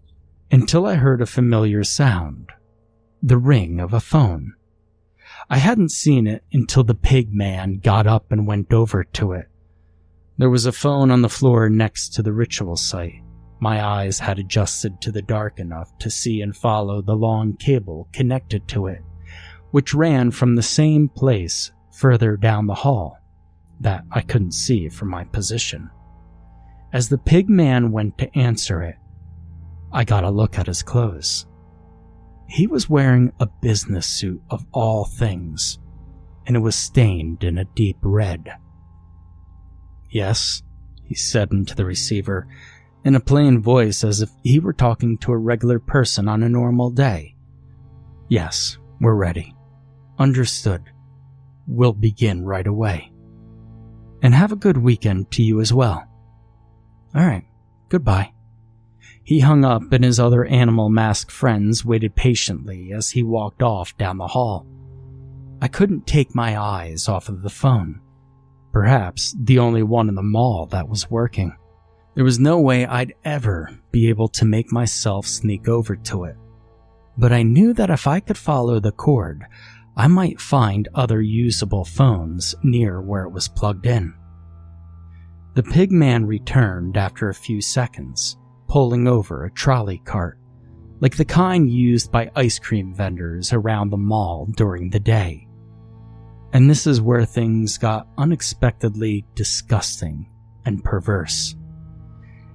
until I heard a familiar sound, the ring of a phone. I hadn't seen it until the pig man got up and went over to it. There was a phone on the floor next to the ritual site. My eyes had adjusted to the dark enough to see and follow the long cable connected to it, which ran from the same place further down the hall that I couldn't see from my position. As the pig man went to answer it, I got a look at his clothes. He was wearing a business suit of all things, and it was stained in a deep red. "Yes," he said into the receiver, in a plain voice as if he were talking to a regular person on a normal day. "Yes, we're ready. Understood. We'll begin right away. And have a good weekend to you as well. Alright, goodbye." He hung up and his other animal mask friends waited patiently as he walked off down the hall. I couldn't take my eyes off of the phone. Perhaps the only one in the mall that was working. There was no way I'd ever be able to make myself sneak over to it. But I knew that if I could follow the cord, I might find other usable phones near where it was plugged in. The pig man returned after a few seconds, pulling over a trolley cart, like the kind used by ice cream vendors around the mall during the day. And this is where things got unexpectedly disgusting and perverse.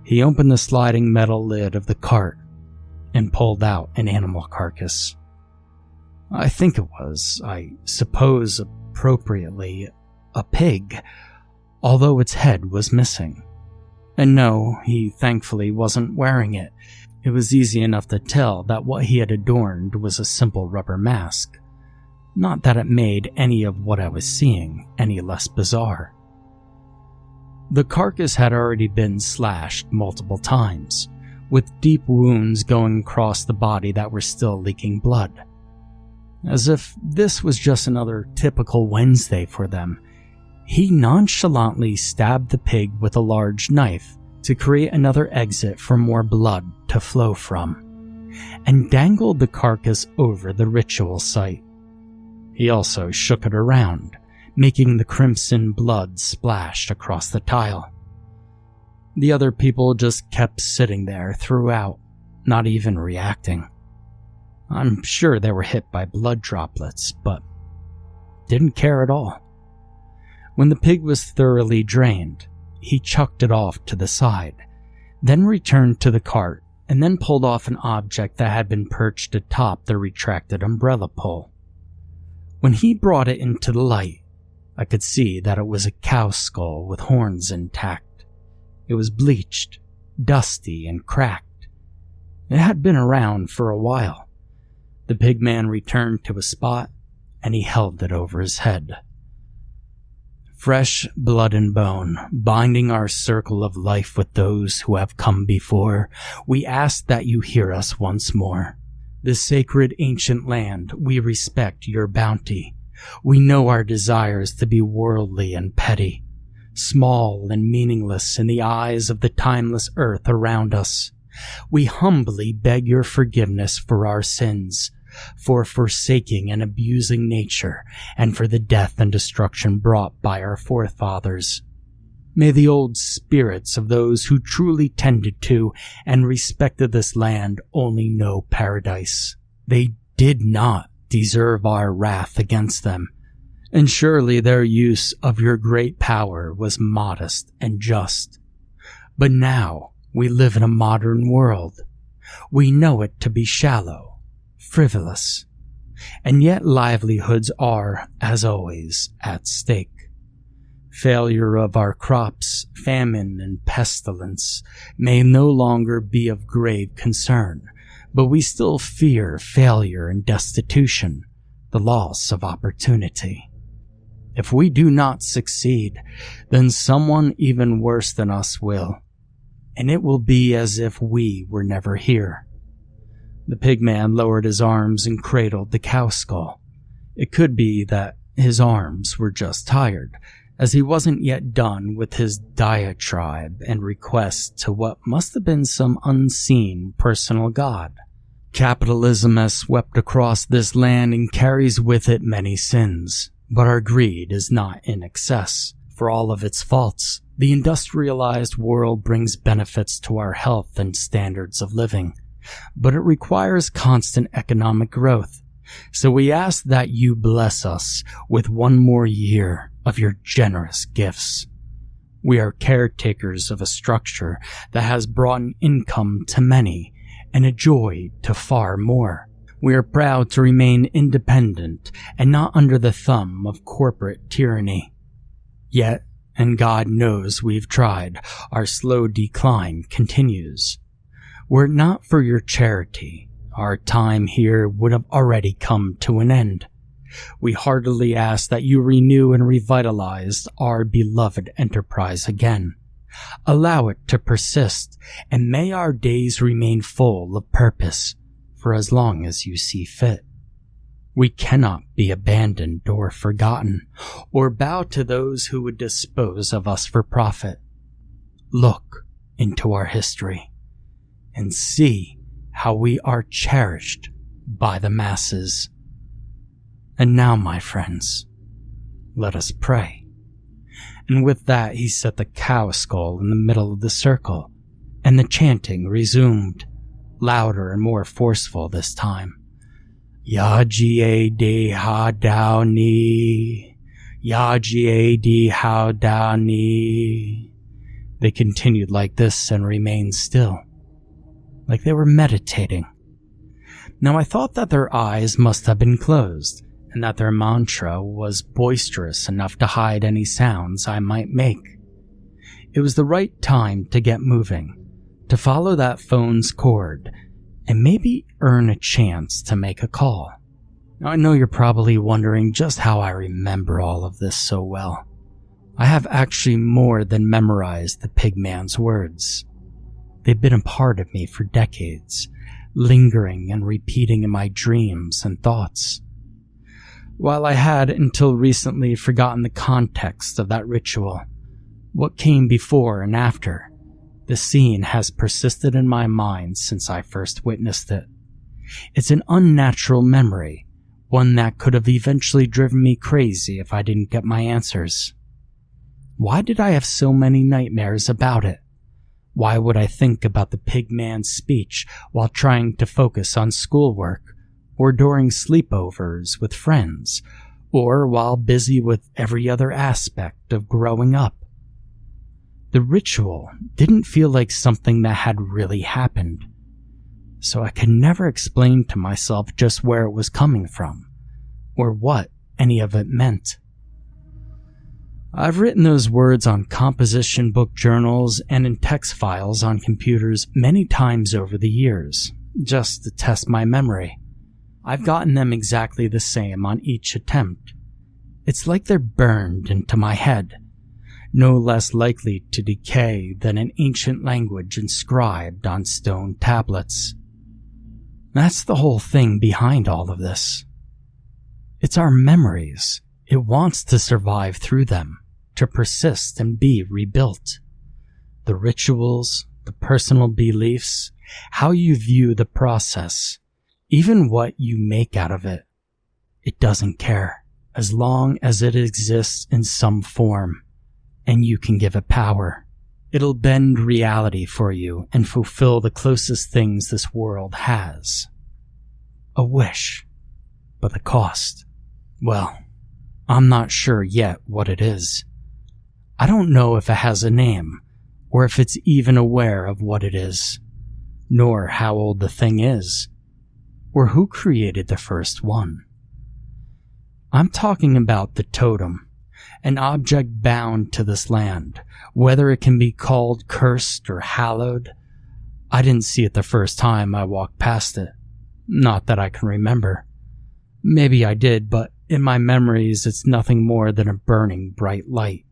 He opened the sliding metal lid of the cart and pulled out an animal carcass. I think it was, I suppose appropriately, a pig, although its head was missing. And no, he thankfully wasn't wearing it. It was easy enough to tell that what he had adorned was a simple rubber mask. Not that it made any of what I was seeing any less bizarre. The carcass had already been slashed multiple times, with deep wounds going across the body that were still leaking blood. As if this was just another typical Wednesday for them, he nonchalantly stabbed the pig with a large knife to create another exit for more blood to flow from, and dangled the carcass over the ritual site. He also shook it around, making the crimson blood splash across the tile. The other people just kept sitting there throughout, not even reacting. I'm sure they were hit by blood droplets, but didn't care at all. When the pig was thoroughly drained, he chucked it off to the side, then returned to the cart and then pulled off an object that had been perched atop the retracted umbrella pole. When he brought it into the light, I could see that it was a cow skull with horns intact. It was bleached, dusty, and cracked. It had been around for a while. The pig man returned to a spot, and he held it over his head. "Fresh blood and bone, binding our circle of life with those who have come before, we ask that you hear us once more. This sacred ancient land, we respect your bounty. We know our desires to be worldly and petty, small and meaningless in the eyes of the timeless earth around us. We humbly beg your forgiveness for our sins, for forsaking and abusing nature, and for the death and destruction brought by our forefathers. May the old spirits of those who truly tended to and respected this land only know paradise. They did not deserve our wrath against them, and surely their use of your great power was modest and just. But now we live in a modern world. We know it to be shallow, frivolous, and yet livelihoods are, as always, at stake. Failure of our crops, famine, and pestilence may no longer be of grave concern, but we still fear failure and destitution, the loss of opportunity. If we do not succeed, then someone even worse than us will, and it will be as if we were never here. The pigman lowered his arms and cradled the cow skull. It could be that his arms were just tired, as he wasn't yet done with his diatribe and request to what must have been some unseen personal god. Capitalism has swept across this land and carries with it many sins, but our greed is not in excess. For all of its faults, the industrialized world brings benefits to our health and standards of living, but it requires constant economic growth. So we ask that you bless us with one more year of your generous gifts. We are caretakers of a structure that has brought an income to many and a joy to far more. We are proud to remain independent and not under the thumb of corporate tyranny. Yet, and God knows we've tried, our slow decline continues. Were it not for your charity, our time here would have already come to an end. We heartily ask that you renew and revitalize our beloved enterprise again. Allow it to persist, and may our days remain full of purpose for as long as you see fit. We cannot be abandoned or forgotten, or bow to those who would dispose of us for profit. Look into our history and see how we are cherished by the masses. And now, my friends, let us pray. And with that, he set the cow skull in the middle of the circle, and the chanting resumed, louder and more forceful this time. Yajie de ha dao ni, Yajie de ha dao ni. They continued like this and remained still, like they were meditating. Now I thought that their eyes must have been closed, and that their mantra was boisterous enough to hide any sounds I might make. It was the right time to get moving, to follow that phone's cord, and maybe earn a chance to make a call. Now I know you're probably wondering just how I remember all of this so well. I have actually more than memorized the pigman's words. They've been a part of me for decades, lingering and repeating in my dreams and thoughts. While I had until recently forgotten the context of that ritual, what came before and after, the scene has persisted in my mind since I first witnessed it. It's an unnatural memory, one that could have eventually driven me crazy if I didn't get my answers. Why did I have so many nightmares about it? Why would I think about the pigman's speech while trying to focus on schoolwork, or during sleepovers with friends, or while busy with every other aspect of growing up? The ritual didn't feel like something that had really happened, so I could never explain to myself just where it was coming from, or what any of it meant. I've written those words on composition book journals and in text files on computers many times over the years, just to test my memory. I've gotten them exactly the same on each attempt. It's like they're burned into my head, no less likely to decay than an ancient language inscribed on stone tablets. That's the whole thing behind all of this. It's our memories. It wants to survive through them, to persist and be rebuilt. The rituals, the personal beliefs, how you view the process, Even what you make out of it, it doesn't care, as long as it exists in some form, and you can give it power. It'll bend reality for you and fulfill the closest things this world has. A wish. But the cost, well, I'm not sure yet what it is. I don't know if it has a name, or if it's even aware of what it is, nor how old the thing is, or who created the first one. I'm talking about the totem, an object bound to this land, whether it can be called cursed or hallowed. I didn't see it the first time I walked past it, not that I can remember. Maybe I did, but in my memories it's nothing more than a burning bright light,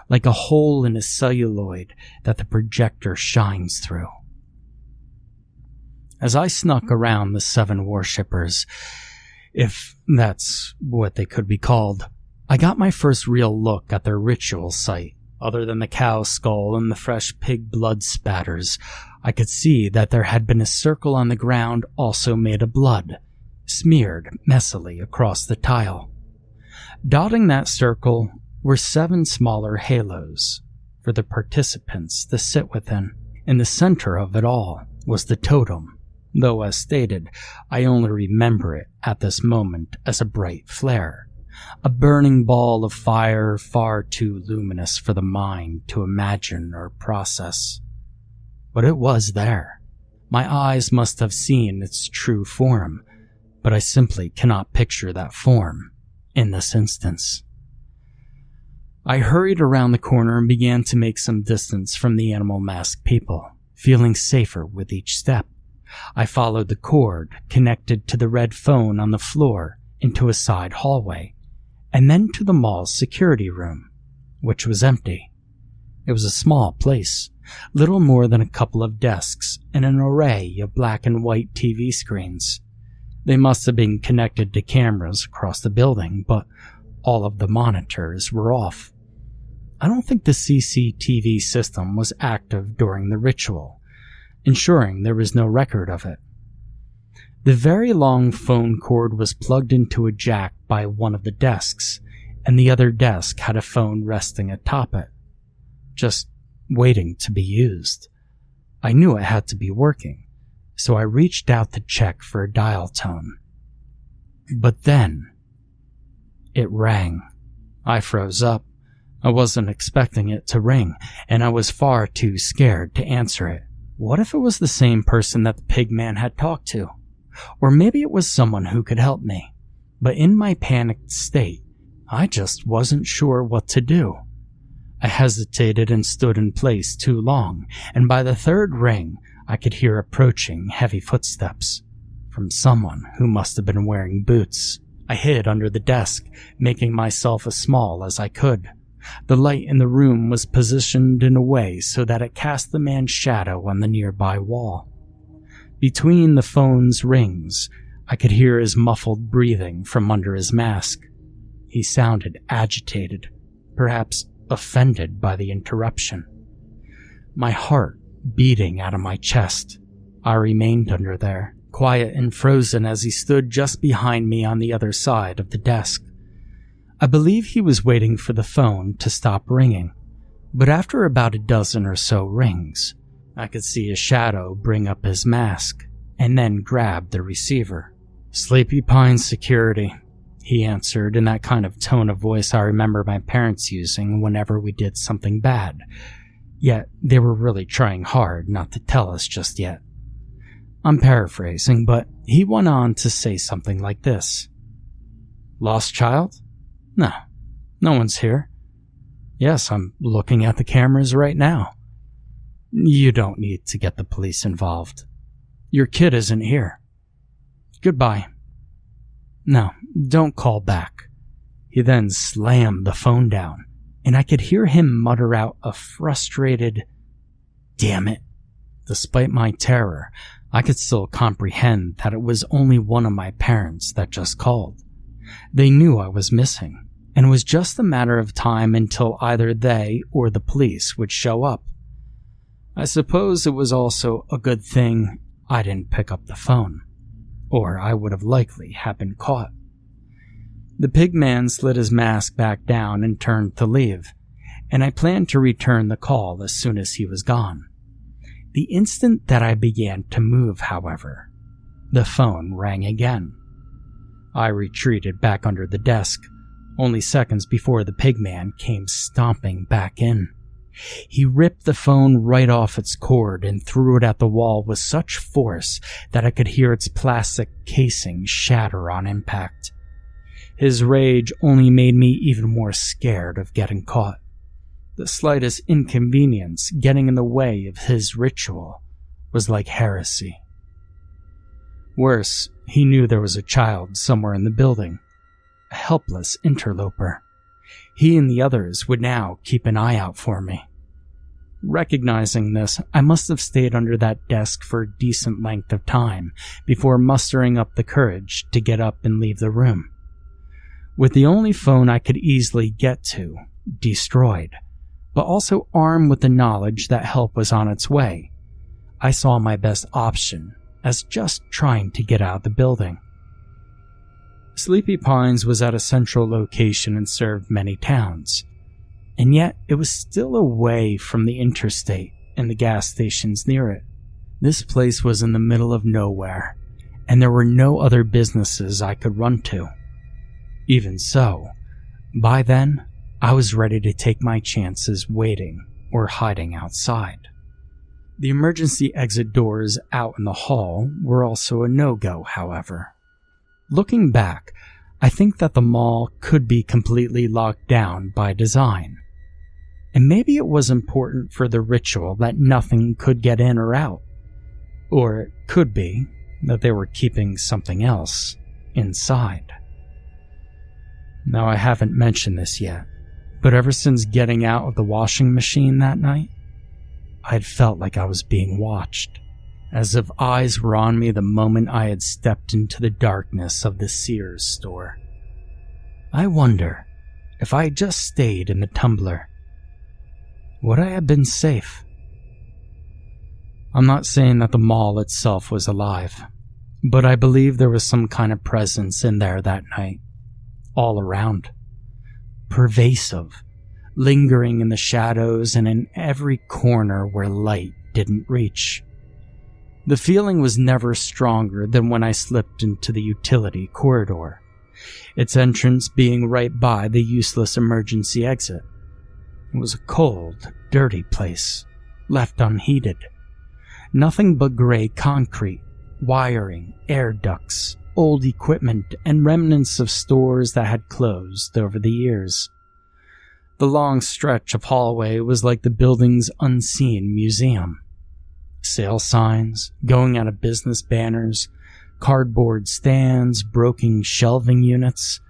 like a hole in a celluloid that the projector shines through. As I snuck around the 7 worshippers, if that's what they could be called, I got my first real look at their ritual site. Other than the cow skull and the fresh pig blood spatters, I could see that there had been a circle on the ground also made of blood, smeared messily across the tile. Dotting that circle were 7 smaller halos for the participants to sit within. In the center of it all was the totem, though as stated, I only remember it at this moment as a bright flare, a burning ball of fire far too luminous for the mind to imagine or process. But it was there. My eyes must have seen its true form, but I simply cannot picture that form in this instance. I hurried around the corner and began to make some distance from the animal masked people, feeling safer with each step. I followed the cord connected to the red phone on the floor into a side hallway, and then to the mall's security room, which was empty. It was a small place, little more than a couple of desks and an array of black and white TV screens. They must have been connected to cameras across the building, but all of the monitors were off. I don't think the CCTV system was active during the ritual, ensuring there was no record of it. The very long phone cord was plugged into a jack by one of the desks, and the other desk had a phone resting atop it, just waiting to be used. I knew it had to be working, so I reached out to check for a dial tone. But then, it rang. I froze up. I wasn't expecting it to ring, and I was far too scared to answer it. What if it was the same person that the pig man had talked to? Or maybe it was someone who could help me. But in my panicked state, I just wasn't sure what to do. I hesitated and stood in place too long, and by the 3rd ring, I could hear approaching heavy footsteps from someone who must have been wearing boots. I hid under the desk, making myself as small as I could. The light in the room was positioned in a way so that it cast the man's shadow on the nearby wall. Between the phone's rings, I could hear his muffled breathing from under his mask. He sounded agitated, perhaps offended by the interruption. My heart beating out of my chest, I remained under there, quiet and frozen as he stood just behind me on the other side of the desk. I believe he was waiting for the phone to stop ringing, but after about a dozen or so rings, I could see a shadow bring up his mask and then grab the receiver. "Sleepy Pine Security," he answered in that kind of tone of voice I remember my parents using whenever we did something bad, yet they were really trying hard not to tell us just yet. I'm paraphrasing, but he went on to say something like this. "Lost child? No one's here. Yes, I'm looking at the cameras right now. You don't need to get the police involved. Your kid isn't here. Goodbye. No, don't call back." He then slammed the phone down, and I could hear him mutter out a frustrated, "Damn it." Despite my terror, I could still comprehend that it was only one of my parents that just called. They knew I was missing, and it was just a matter of time until either they or the police would show up. I suppose it was also a good thing I didn't pick up the phone. or I would have likely have been caught. The pigman slid his mask back down and turned to leave, and I planned to return the call as soon as he was gone. The instant that I began to move, however, the phone rang again. I retreated back under the desk, only seconds before the pigman came stomping back in. He ripped the phone right off its cord and threw it at the wall with such force that I could hear its plastic casing shatter on impact. His rage only made me even more scared of getting caught. The slightest inconvenience getting in the way of his ritual was like heresy. Worse, he knew there was a child somewhere in the building, a helpless interloper. He and the others would now keep an eye out for me. Recognizing this, I must have stayed under that desk for a decent length of time before mustering up the courage to get up and leave the room. With the only phone I could easily get to destroyed, but also armed with the knowledge that help was on its way, I saw my best option as just trying to get out of the building. Sleepy Pines was at a central location and served many towns, and yet it was still away from the interstate and the gas stations near it. This place was in the middle of nowhere, and there were no other businesses I could run to. Even so, by then, I was ready to take my chances waiting or hiding outside. The emergency exit doors out in the hall were also a no-go, however. Looking back, I think that the mall could be completely locked down by design. And maybe it was important for the ritual that nothing could get in or out. Or it could be that they were keeping something else inside. Now, I haven't mentioned this yet, but ever since getting out of the washing machine that night, I'd felt like I was being watched, as if eyes were on me the moment I had stepped into the darkness of the Sears store. I wonder, if I had just stayed in the tumbler, would I have been safe? I'm not saying that the mall itself was alive, but I believe there was some kind of presence in there that night, all around, pervasive, lingering in the shadows and in every corner where light didn't reach. The feeling was never stronger than when I slipped into the utility corridor, its entrance being right by the useless emergency exit. It was a cold, dirty place, left unheated. Nothing but gray concrete, wiring, air ducts, old equipment, and remnants of stores that had closed over the years. The long stretch of hallway was like the building's unseen museum. Sale signs, going out of business banners, cardboard stands, broken shelving units.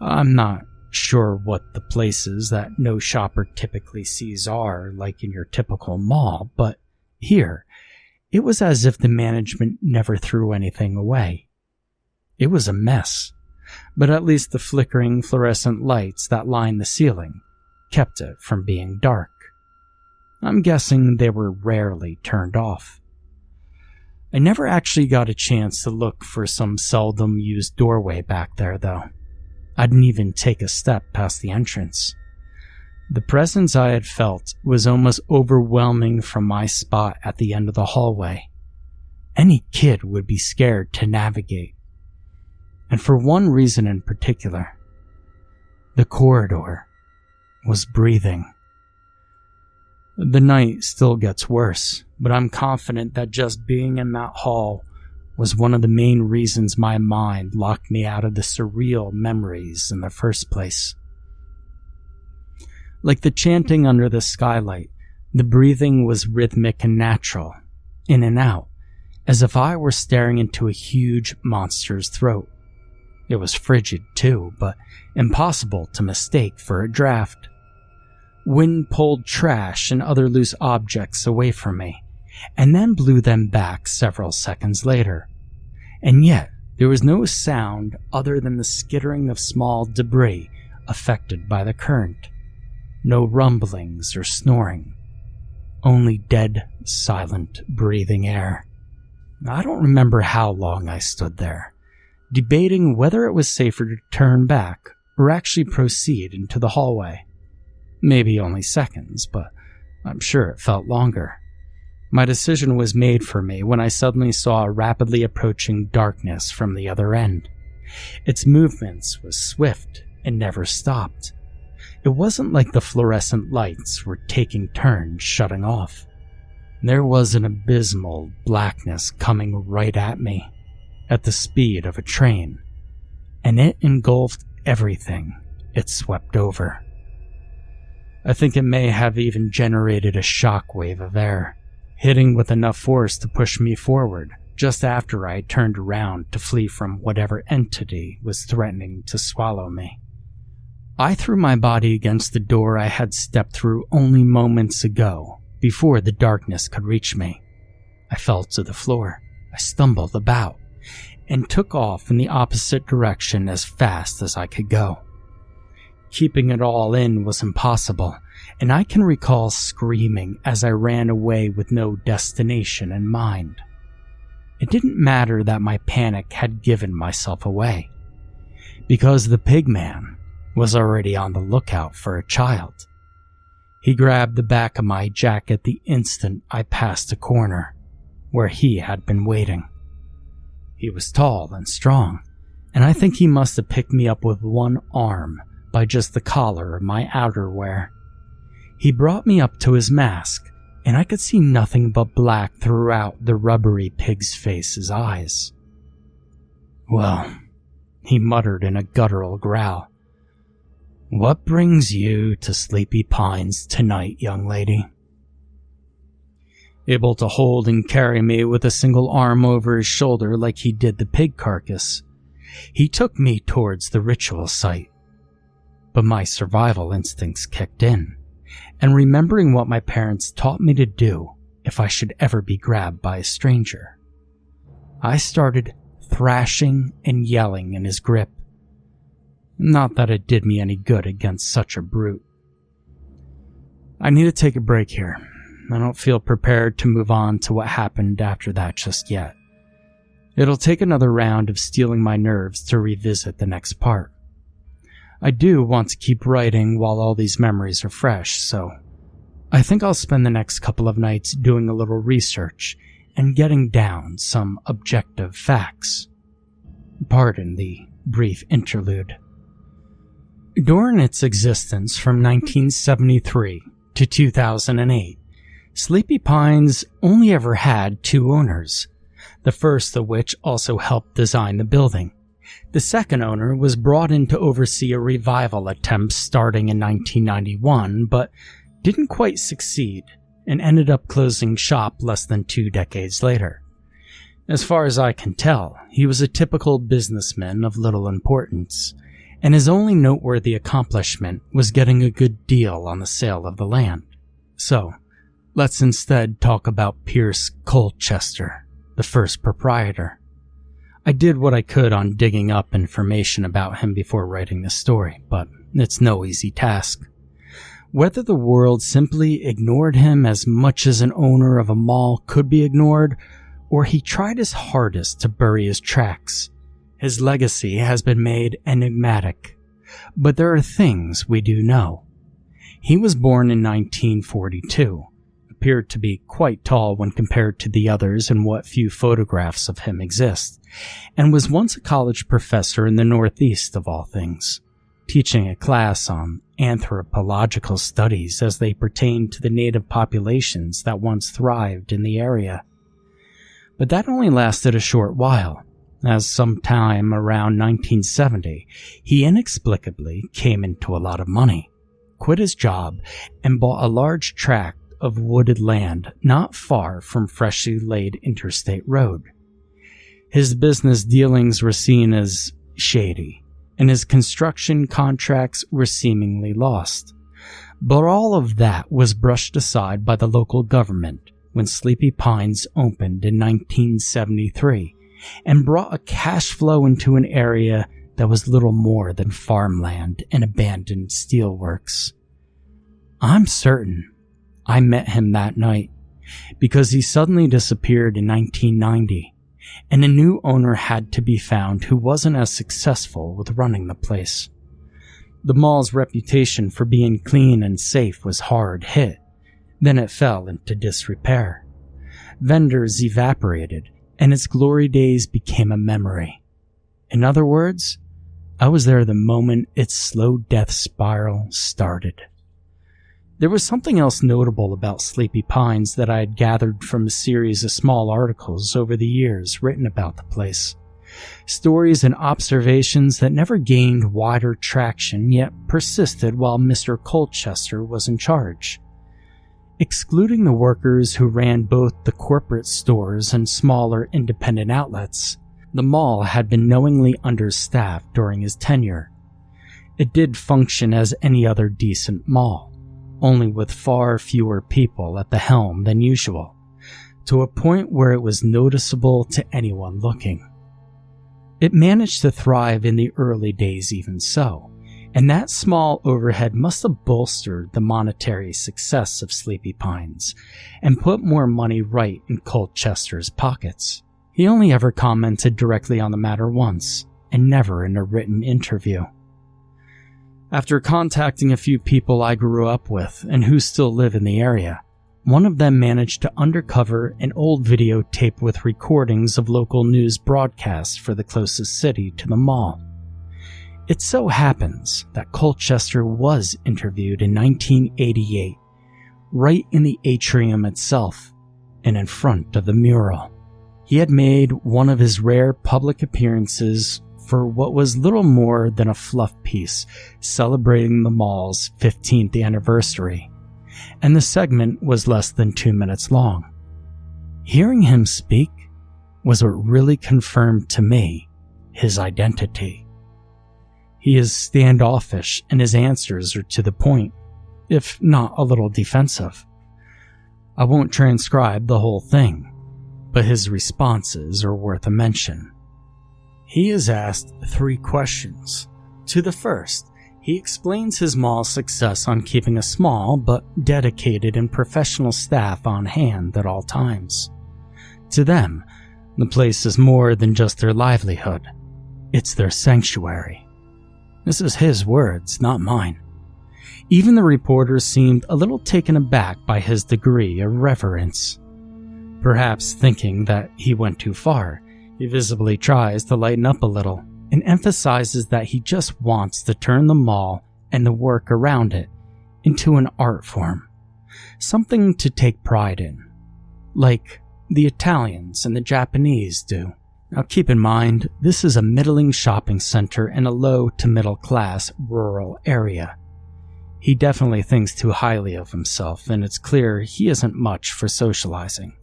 I'm not sure what the places that no shopper typically sees are like in your typical mall, but here, it was as if the management never threw anything away. It was a mess, but at least the flickering fluorescent lights that lined the ceiling kept it from being dark. I'm guessing they were rarely turned off. I never actually got a chance to look for some seldom used doorway back there, though. I didn't even take a step past the entrance. The presence I had felt was almost overwhelming from my spot at the end of the hallway. Any kid would be scared to navigate. And for one reason in particular, the corridor was breathing. The night still gets worse, but I'm confident that just being in that hall was one of the main reasons my mind locked me out of the surreal memories in the first place. Like the chanting under the skylight, the breathing was rhythmic and natural, in and out, as if I were staring into a huge monster's throat. It was frigid too, but impossible to mistake for a draft. Wind pulled trash and other loose objects away from me, and then blew them back several seconds later. And yet, there was no sound other than the skittering of small debris affected by the current. No rumblings or snoring. Only dead, silent, breathing air. I don't remember how long I stood there, debating whether it was safer to turn back or actually proceed into the hallway. Maybe only seconds, but I'm sure it felt longer. My decision was made for me when I suddenly saw a rapidly approaching darkness from the other end. Its movements was swift and never stopped. It wasn't like the fluorescent lights were taking turns shutting off. There was an abysmal blackness coming right at me, at the speed of a train, and it engulfed everything it swept over. I think it may have even generated a shockwave of air, hitting with enough force to push me forward just after I turned around to flee from whatever entity was threatening to swallow me. I threw my body against the door I had stepped through only moments ago, before the darkness could reach me. I fell to the floor, I stumbled about, and took off in the opposite direction as fast as I could go. Keeping it all in was impossible, and I can recall screaming as I ran away with no destination in mind. It didn't matter that my panic had given myself away, because the pigman was already on the lookout for a child. He grabbed the back of my jacket the instant I passed a corner, where he had been waiting. He was tall and strong, and I think he must have picked me up with one arm by just the collar of my outerwear. He brought me up to his mask, and I could see nothing but black throughout the rubbery pig's face's eyes. "Well," he muttered in a guttural growl, "what brings you to Sleepy Pines tonight, young lady?" Able to hold and carry me with a single arm over his shoulder like he did the pig carcass, he took me towards the ritual site. But my survival instincts kicked in, and remembering what my parents taught me to do if I should ever be grabbed by a stranger, I started thrashing and yelling in his grip. Not that it did me any good against such a brute. I need to take a break here. I don't feel prepared to move on to what happened after that just yet. It'll take another round of stealing my nerves to revisit the next part. I do want to keep writing while all these memories are fresh, so I think I'll spend the next couple of nights doing a little research and getting down some objective facts. Pardon the brief interlude. During its existence from 1973 to 2008, Sleepy Pines only ever had 2 owners, the first of which also helped design the building. The second owner was brought in to oversee a revival attempt starting in 1991, but didn't quite succeed and ended up closing shop less than 2 decades later. As far as I can tell, he was a typical businessman of little importance, and his only noteworthy accomplishment was getting a good deal on the sale of the land. So, let's instead talk about Pierce Colchester, the first proprietor. I did what I could on digging up information about him before writing this story, but it's no easy task. Whether the world simply ignored him as much as an owner of a mall could be ignored, or he tried his hardest to bury his tracks, his legacy has been made enigmatic. But there are things we do know. He was born in 1942, appeared to be quite tall when compared to the others in what few photographs of him exist, and was once a college professor in the Northeast of all things, teaching a class on anthropological studies as they pertain to the native populations that once thrived in the area. But that only lasted a short while, as sometime around 1970, he inexplicably came into a lot of money, quit his job, and bought a large tract of wooded land not far from freshly laid interstate road. His business dealings were seen as shady, and his construction contracts were seemingly lost. But all of that was brushed aside by the local government when Sleepy Pines opened in 1973 and brought a cash flow into an area that was little more than farmland and abandoned steelworks. I'm certain I met him that night, because he suddenly disappeared in 1990, and a new owner had to be found who wasn't as successful with running the place. The mall's reputation for being clean and safe was hard hit. Then it fell into disrepair. Vendors evaporated, and its glory days became a memory. In other words, I was there the moment its slow death spiral started. There was something else notable about Sleepy Pines that I had gathered from a series of small articles over the years written about the place. Stories and observations that never gained wider traction yet persisted while Mr. Colchester was in charge. Excluding the workers who ran both the corporate stores and smaller independent outlets, the mall had been knowingly understaffed during his tenure. It did function as any other decent mall, only with far fewer people at the helm than usual, to a point where it was noticeable to anyone looking. It managed to thrive in the early days even so, and that small overhead must have bolstered the monetary success of Sleepy Pines and put more money right in Colchester's pockets. He only ever commented directly on the matter once, and never in a written interview. After contacting a few people I grew up with and who still live in the area, one of them managed to uncover an old videotape with recordings of local news broadcasts for the closest city to the mall. It so happens that Colchester was interviewed in 1988, right in the atrium itself and in front of the mural. He had made one of his rare public appearances for what was little more than a fluff piece celebrating the mall's 15th anniversary, and the segment was less than 2 minutes long. Hearing him speak was what really confirmed to me his identity. He is standoffish and his answers are to the point, if not a little defensive. I won't transcribe the whole thing, but his responses are worth a mention. He is asked 3 questions. To the first, he explains his mall's success on keeping a small but dedicated and professional staff on hand at all times. To them, the place is more than just their livelihood. It's their sanctuary. This is his words, not mine. Even the reporter seemed a little taken aback by his degree of reverence. Perhaps thinking that he went too far, he visibly tries to lighten up a little and emphasizes that he just wants to turn the mall and the work around it into an art form, something to take pride in, like the Italians and the Japanese do. Now keep in mind, this is a middling shopping center in a low to middle class rural area. He definitely thinks too highly of himself, and it's clear he isn't much for socializing.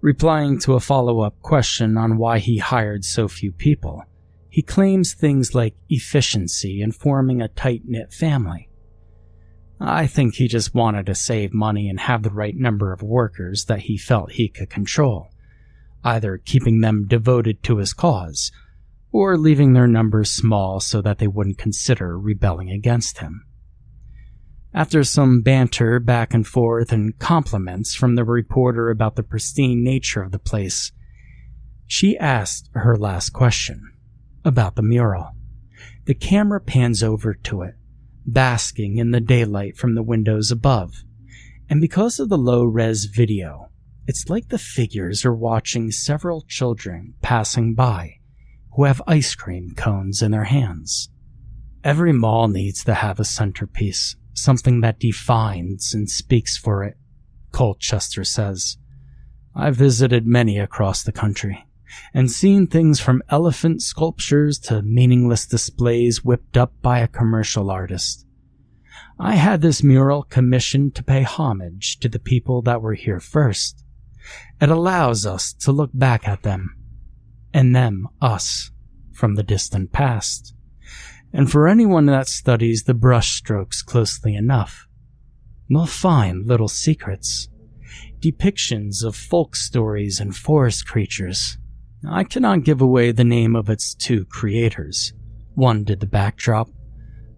Replying to a follow-up question on why he hired so few people, he claims things like efficiency and forming a tight-knit family. I think he just wanted to save money and have the right number of workers that he felt he could control, either keeping them devoted to his cause, or leaving their numbers small so that they wouldn't consider rebelling against him. After some banter back and forth and compliments from the reporter about the pristine nature of the place, she asked her last question, about the mural. The camera pans over to it, basking in the daylight from the windows above, and because of the low-res video, it's like the figures are watching several children passing by who have ice cream cones in their hands. Every mall needs to have a centerpiece, something that defines and speaks for it, Colchester says. I've visited many across the country and seen things from elephant sculptures to meaningless displays whipped up by a commercial artist. I had this mural commissioned to pay homage to the people that were here first. It allows us to look back at them, and them us, from the distant past. And for anyone that studies the brushstrokes closely enough, they'll find little secrets, depictions of folk stories and forest creatures. I cannot give away the name of its 2 creators. One did the backdrop,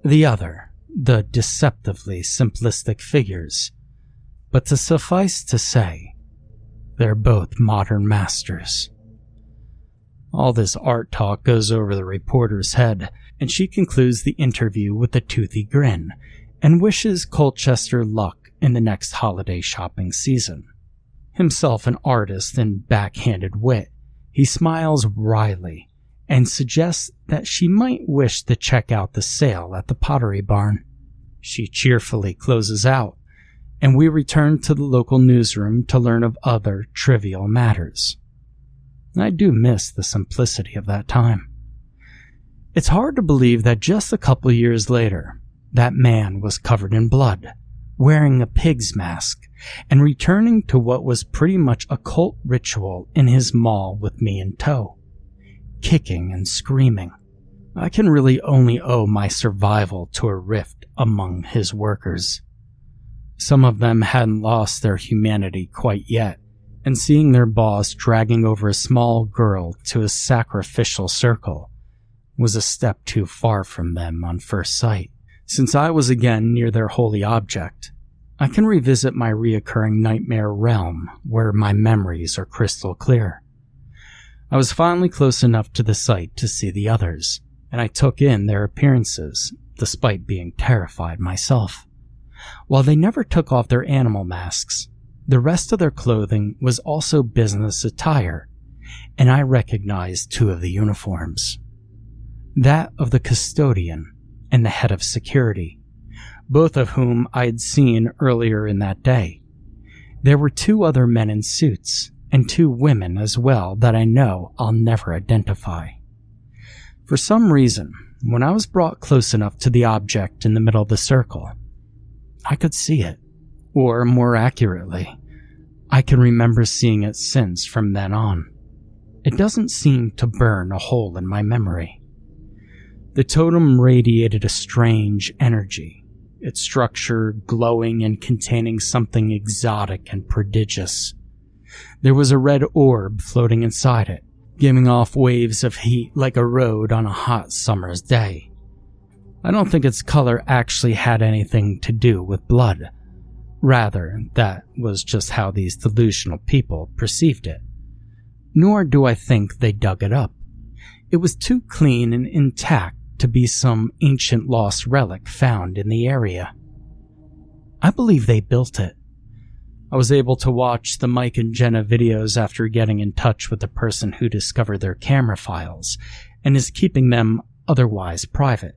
the other the deceptively simplistic figures. but to suffice to say, they're both modern masters. All this art talk goes over the reporter's head, and she concludes the interview with a toothy grin and wishes Colchester luck in the next holiday shopping season. Himself an artist in backhanded wit, he smiles wryly and suggests that she might wish to check out the sale at the Pottery Barn. She cheerfully closes out, and we return to the local newsroom to learn of other trivial matters. I do miss the simplicity of that time. It's hard to believe that just a couple years later, that man was covered in blood, wearing a pig's mask, and returning to what was pretty much a cult ritual in his mall with me in tow, kicking and screaming. I can really only owe my survival to a rift among his workers. Some of them hadn't lost their humanity quite yet, and seeing their boss dragging over a small girl to a sacrificial circle was a step too far from them on first sight. Since I was again near their holy object, I can revisit my reoccurring nightmare realm where my memories are crystal clear. I was finally close enough to the site to see the others, and I took in their appearances, despite being terrified myself. While they never took off their animal masks, the rest of their clothing was also business attire, and I recognized two of the uniforms. That of the custodian and the head of security, both of whom I had seen earlier in that day. There were two other men in suits, and two women as well that I know I'll never identify. For some reason, when I was brought close enough to the object in the middle of the circle, I could see it, or more accurately, I can remember seeing it since from then on. It doesn't seem to burn a hole in my memory. The totem radiated a strange energy, its structure glowing and containing something exotic and prodigious. There was a red orb floating inside it, giving off waves of heat like a road on a hot summer's day. I don't think its color actually had anything to do with blood. Rather, that was just how these delusional people perceived it. Nor do I think they dug it up. It was too clean and intact to be some ancient lost relic found in the area. I believe they built it. I was able to watch the Mike and Jenna videos after getting in touch with the person who discovered their camera files and is keeping them otherwise private,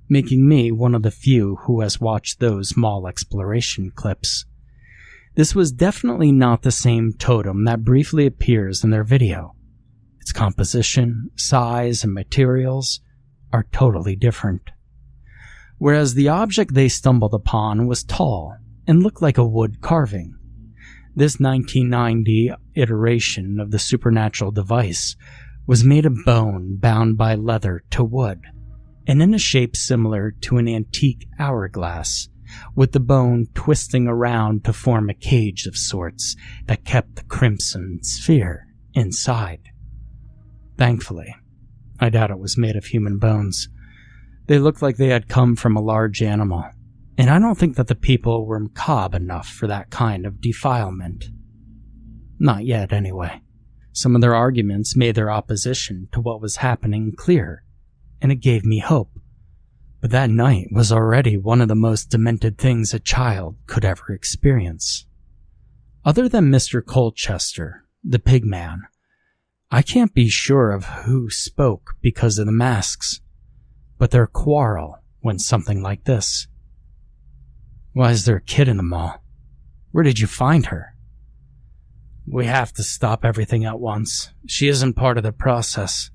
making me one of the few who has watched those mall exploration clips. This was definitely not the same totem that briefly appears in their video. Its composition, size, and materials are totally different. Whereas the object they stumbled upon was tall and looked like a wood carving, this 1990 iteration of the supernatural device was made of bone bound by leather to wood, and in a shape similar to an antique hourglass, with the bone twisting around to form a cage of sorts that kept the crimson sphere inside. Thankfully, I doubt it was made of human bones. They looked like they had come from a large animal, and I don't think that the people were macabre enough for that kind of defilement. Not yet, anyway. Some of their arguments made their opposition to what was happening clear, and it gave me hope. But that night was already one of the most demented things a child could ever experience. Other than Mr. Colchester, the pig man, I can't be sure of who spoke because of the masks, but their quarrel went something like this. Why is there a kid in the mall? Where did you find her? We have to stop everything at once. She isn't part of the process.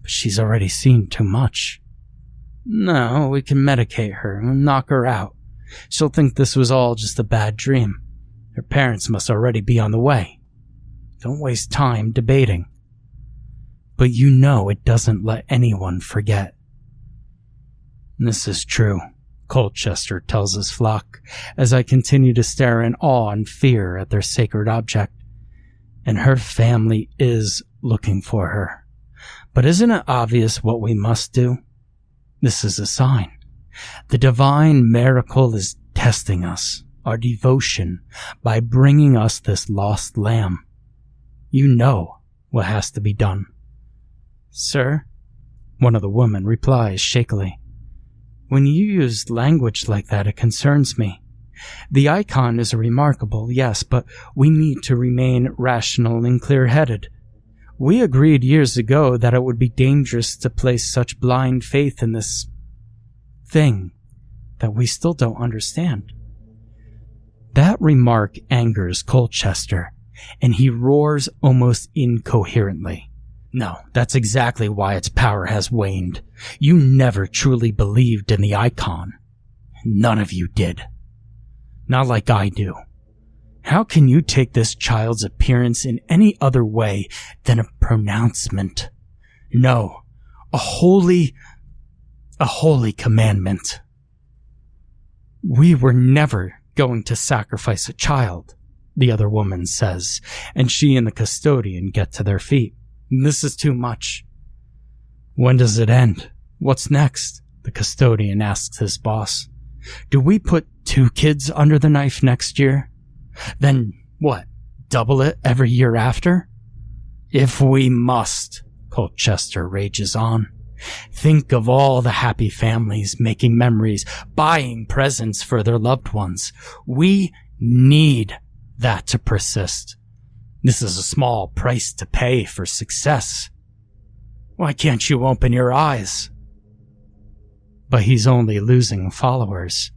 But she's already seen too much. No, we can medicate her and knock her out. She'll think this was all just a bad dream. Her parents must already be on the way. Don't waste time debating. But you know it doesn't let anyone forget. This is true, Colchester tells his flock, as I continue to stare in awe and fear at their sacred object. And her family is looking for her. But isn't it obvious what we must do? This is a sign. The divine miracle is testing us, our devotion by bringing us this lost lamb. You know what has to be done." "Sir?" one of the women replies shakily. "When you use language like that, it concerns me. The icon is remarkable, yes, but we need to remain rational and clear-headed. We agreed years ago that it would be dangerous to place such blind faith in this thing that we still don't understand." That remark angers Colchester, and he roars almost incoherently. "No, that's exactly why its power has waned. You never truly believed in the icon. None of you did. Not like I do. How can you take this child's appearance in any other way than a pronouncement? No, a holy commandment. We were never going to sacrifice a child," the other woman says, and she and the custodian get to their feet. "This is too much." "When does it end? What's next?" the custodian asks his boss. "Do we put 2 kids under the knife next year? Then what, double it every year after?" "If we must," Colchester rages on. "Think of all the happy families making memories, buying presents for their loved ones. We need that to persist. This is a small price to pay for success. Why can't you open your eyes?" But he's only losing followers,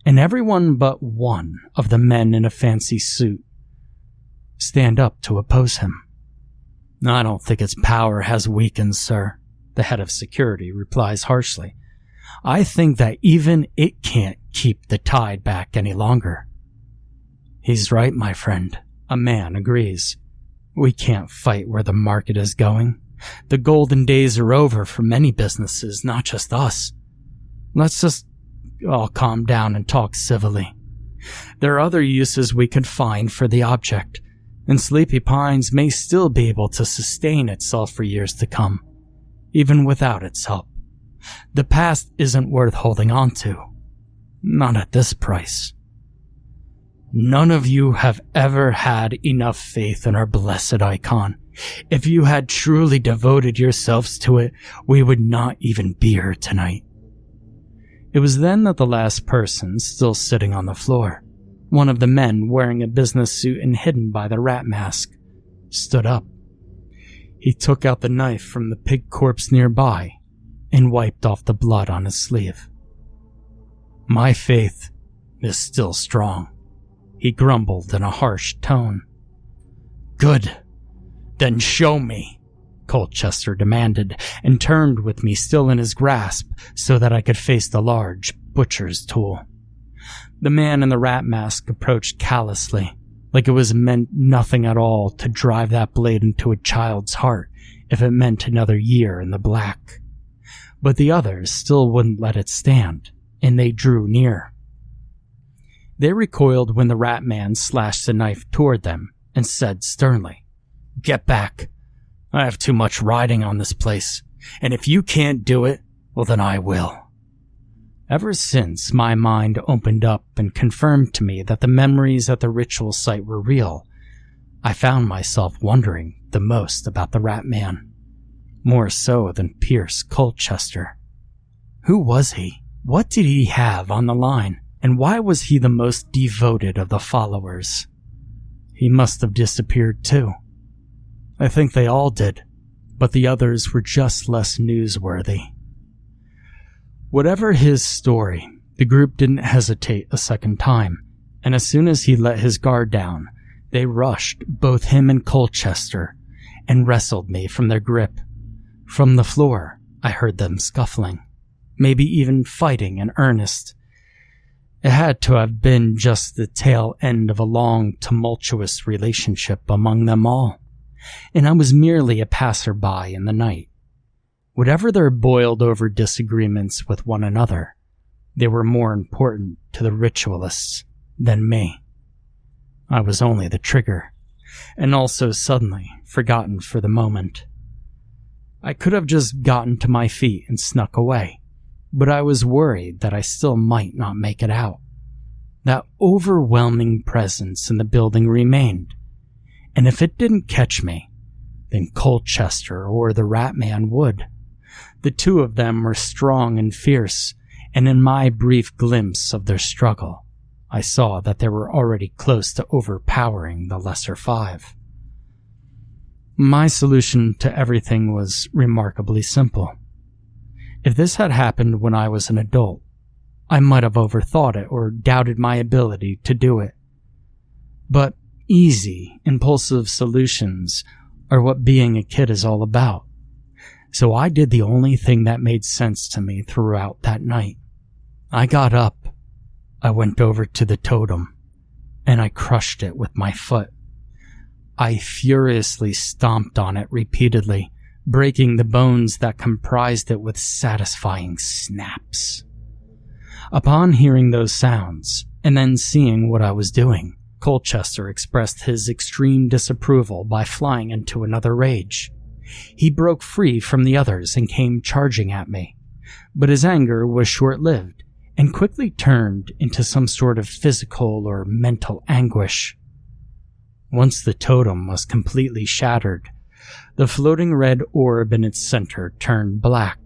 and everyone but one of the men in a fancy suit stand up to oppose him. "I don't think its power has weakened, sir," the head of security replies harshly. "I think that even it can't keep the tide back any longer." "He's right, my friend," a man agrees. "We can't fight where the market is going. The golden days are over for many businesses, not just us. Let's just all calm down and talk civilly. There are other uses we could find for the object, and Sleepy Pines may still be able to sustain itself for years to come, even without its help. The past isn't worth holding on to. Not at this price. None of you have ever had enough faith in our blessed icon. If you had truly devoted yourselves to it, we would not even be here tonight." It was then that the last person, still sitting on the floor, one of the men wearing a business suit and hidden by the rat mask, stood up. He took out the knife from the pig corpse nearby and wiped off the blood on his sleeve. "My faith is still strong," he grumbled in a harsh tone. "Good. Then show me," Colchester demanded, and turned with me still in his grasp so that I could face the large butcher's tool. The man in the rat mask approached callously, like it was meant nothing at all to drive that blade into a child's heart if it meant another year in the black. But the others still wouldn't let it stand, and they drew near. They recoiled when the rat man slashed the knife toward them and said sternly, "Get back. I have too much riding on this place, and if you can't do it, well then I will." Ever since my mind opened up and confirmed to me that the memories at the ritual site were real, I found myself wondering the most about the rat man, more so than Pierce Colchester. Who was he? What did he have on the line? And why was he the most devoted of the followers? He must have disappeared too. I think they all did, but the others were just less newsworthy. Whatever his story, the group didn't hesitate a second time, and as soon as he let his guard down, they rushed both him and Colchester and wrestled me from their grip. From the floor, I heard them scuffling, maybe even fighting in earnest. It had to have been just the tail end of a long, tumultuous relationship among them all, and I was merely a passerby in the night. Whatever their boiled-over disagreements with one another, they were more important to the ritualists than me. I was only the trigger, and also suddenly forgotten for the moment. I could have just gotten to my feet and snuck away, but I was worried that I still might not make it out. that overwhelming presence in the building remained. And if it didn't catch me, then Colchester or the Rat Man would. The two of them were strong and fierce, and in my brief glimpse of their struggle, I saw that they were already close to overpowering the Lesser Five. My solution to everything was remarkably simple. If this had happened when I was an adult, I might have overthought it or doubted my ability to do it. But easy, impulsive solutions are what being a kid is all about. So I did the only thing that made sense to me throughout that night. I got up, I went over to the totem, and I crushed it with my foot. I furiously stomped on it repeatedly, breaking the bones that comprised it with satisfying snaps. Upon hearing those sounds, and then seeing what I was doing, Colchester expressed his extreme disapproval by flying into another rage. He broke free from the others and came charging at me, but his anger was short-lived and quickly turned into some sort of physical or mental anguish. Once the totem was completely shattered, the floating red orb in its center turned black,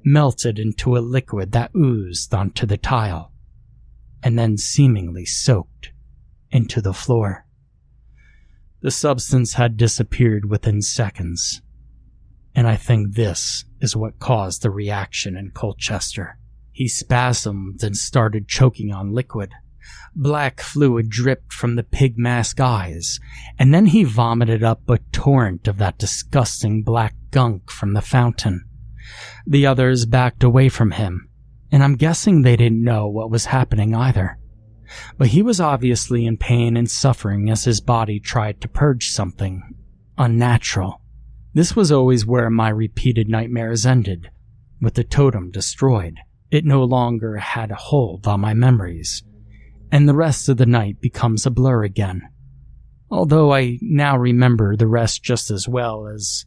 melted into a liquid that oozed onto the tile, and then seemingly soaked into the floor. The substance had disappeared within seconds, and I think this is what caused the reaction in Colchester. He spasmed and started choking on liquid. Black fluid dripped from the pig mask eyes, and then he vomited up a torrent of that disgusting black gunk from the fountain. The others backed away from him, and I'm guessing they didn't know what was happening either. But he was obviously in pain and suffering as his body tried to purge something unnatural. This was always where my repeated nightmares ended. With the totem destroyed, it no longer had a hold on my memories, and the rest of the night becomes a blur again. Although I now remember the rest just as well as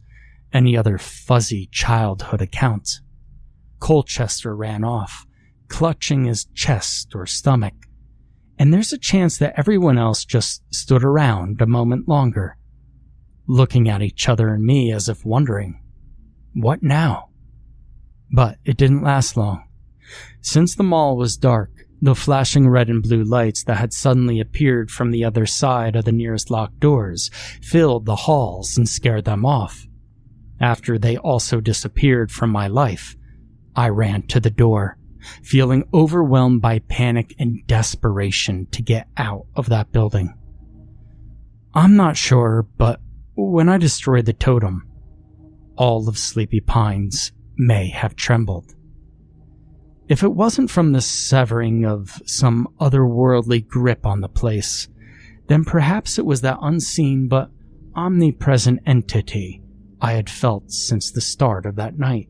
any other fuzzy childhood account. Colchester ran off, clutching his chest or stomach, and there's a chance that everyone else just stood around a moment longer, looking at each other and me as if wondering, what now? But it didn't last long. Since the mall was dark, the flashing red and blue lights that had suddenly appeared from the other side of the nearest locked doors filled the halls and scared them off. After they also disappeared from my life, I ran to the door, feeling overwhelmed by panic and desperation to get out of that building. I'm not sure, but when I destroyed the totem, all of Sleepy Pines may have trembled. If it wasn't from the severing of some otherworldly grip on the place, then perhaps it was that unseen but omnipresent entity I had felt since the start of that night.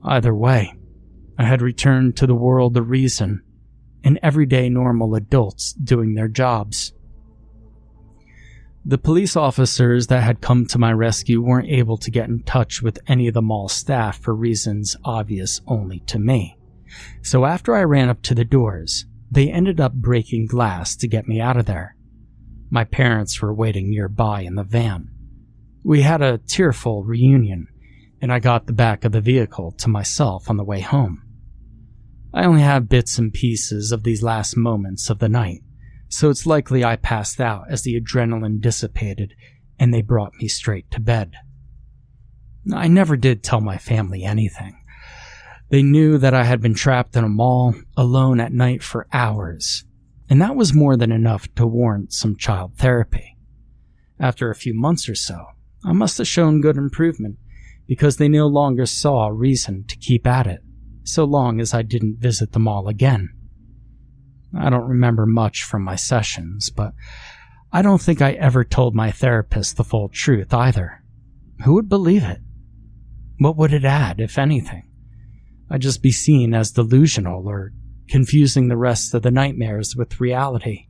Either way, I had returned to the world of reason and everyday normal adults doing their jobs. The police officers that had come to my rescue weren't able to get in touch with any of the mall staff for reasons obvious only to me. So after I ran up to the doors, they ended up breaking glass to get me out of there. My parents were waiting nearby in the van. We had a tearful reunion, and I got the back of the vehicle to myself on the way home. I only have bits and pieces of these last moments of the night, so it's likely I passed out as the adrenaline dissipated and they brought me straight to bed. I never did tell my family anything. They knew that I had been trapped in a mall alone at night for hours, and that was more than enough to warrant some child therapy. After a few months or so, I must have shown good improvement because they no longer saw a reason to keep at it, so long as I didn't visit the mall again. I don't remember much from my sessions, but I don't think I ever told my therapist the full truth either. Who would believe it? What would it add, if anything? I'd just be seen as delusional or confusing the rest of the nightmares with reality.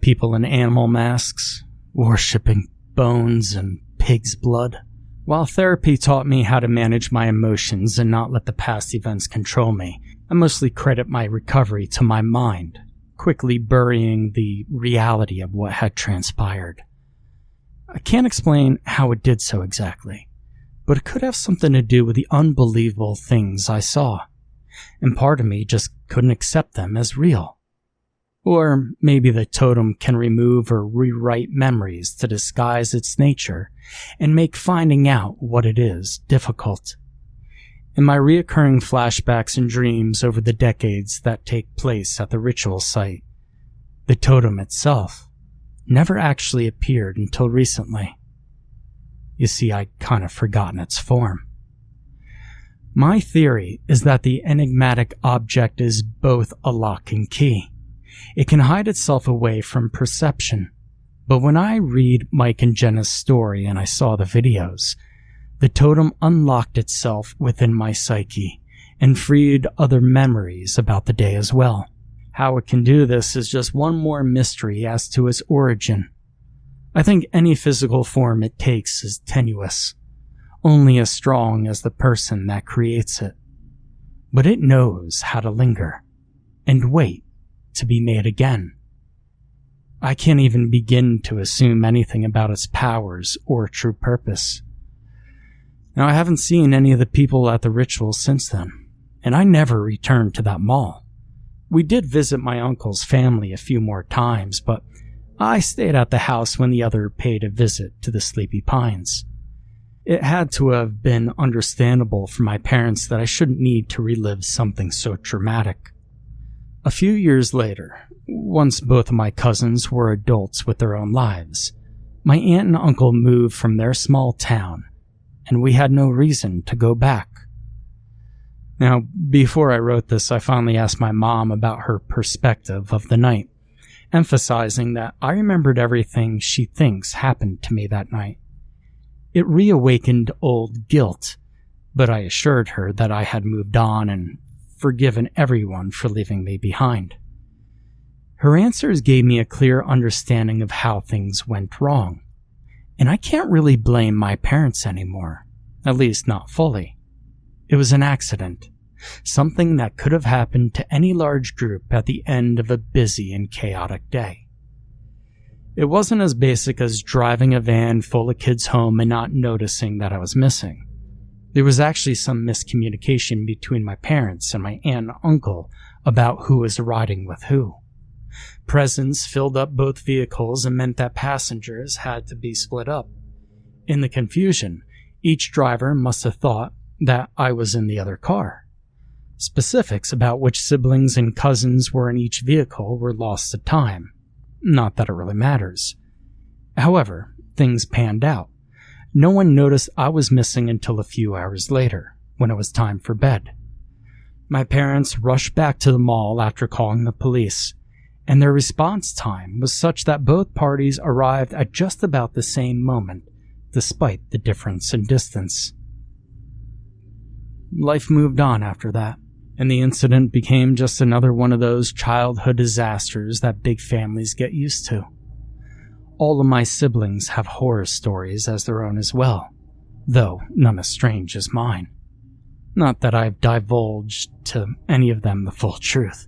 People in animal masks, worshipping bones and pig's blood. While therapy taught me how to manage my emotions and not let the past events control me, I mostly credit my recovery to my mind, quickly burying the reality of what had transpired. I can't explain how it did so exactly, but it could have something to do with the unbelievable things I saw, and part of me just couldn't accept them as real. Or maybe the totem can remove or rewrite memories to disguise its nature and make finding out what it is difficult. In my reoccurring flashbacks and dreams over the decades that take place at the ritual site, the totem itself never actually appeared until recently. You see, I'd kind of forgotten its form. My theory is that the enigmatic object is both a lock and key. It can hide itself away from perception, but when I read Mike and Jenna's story and I saw the videos, the totem unlocked itself within my psyche and freed other memories about the day as well. How it can do this is just one more mystery as to its origin. I think any physical form it takes is tenuous, only as strong as the person that creates it. But it knows how to linger and wait to be made again. I can't even begin to assume anything about its powers or true purpose. Now, I haven't seen any of the people at the ritual since then, and I never returned to that mall. We did visit my uncle's family a few more times, but I stayed at the house when the other paid a visit to the Sleepy Pines. It had to have been understandable for my parents that I shouldn't need to relive something so traumatic. A few years later, once both of my cousins were adults with their own lives, my aunt and uncle moved from their small town, and we had no reason to go back. Now, before I wrote this, I finally asked my mom about her perspective of the night, emphasizing that I remembered everything she thinks happened to me that night. It reawakened old guilt, but I assured her that I had moved on and forgiven everyone for leaving me behind. Her answers gave me a clear understanding of how things went wrong, and I can't really blame my parents anymore, at least not fully. It was an accident, something that could have happened to any large group at the end of a busy and chaotic day. It wasn't as basic as driving a van full of kids home and not noticing that I was missing. There was actually some miscommunication between my parents and my aunt and uncle about who was riding with who. Presents filled up both vehicles and meant that passengers had to be split up. In the confusion, each driver must have thought that I was in the other car. Specifics about which siblings and cousins were in each vehicle were lost to time. Not that it really matters. However, things panned out. No one noticed I was missing until a few hours later, when it was time for bed. My parents rushed back to the mall after calling the police, and their response time was such that both parties arrived at just about the same moment, despite the difference in distance. Life moved on after that, and the incident became just another one of those childhood disasters that big families get used to. All of my siblings have horror stories as their own as well, though none as strange as mine. Not that I've divulged to any of them the full truth.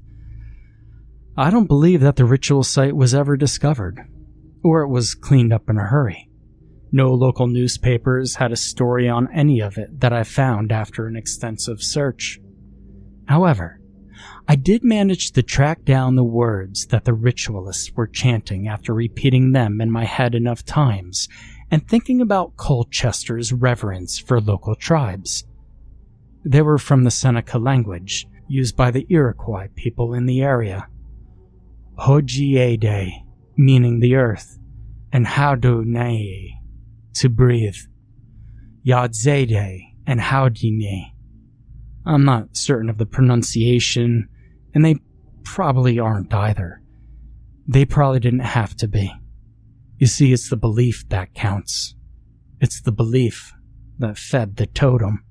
I don't believe that the ritual site was ever discovered, or it was cleaned up in a hurry. No local newspapers had a story on any of it that I found after an extensive search. However, I did manage to track down the words that the ritualists were chanting after repeating them in my head enough times and thinking about Colchester's reverence for local tribes. They were from the Seneca language, used by the Iroquois people in the area. Hojiede, meaning the earth, and Haudonai, to breathe. Yadzede and Haudine. I'm not certain of the pronunciation, and they probably aren't either. They probably didn't have to be. You see, it's the belief that counts. It's the belief that fed the totem.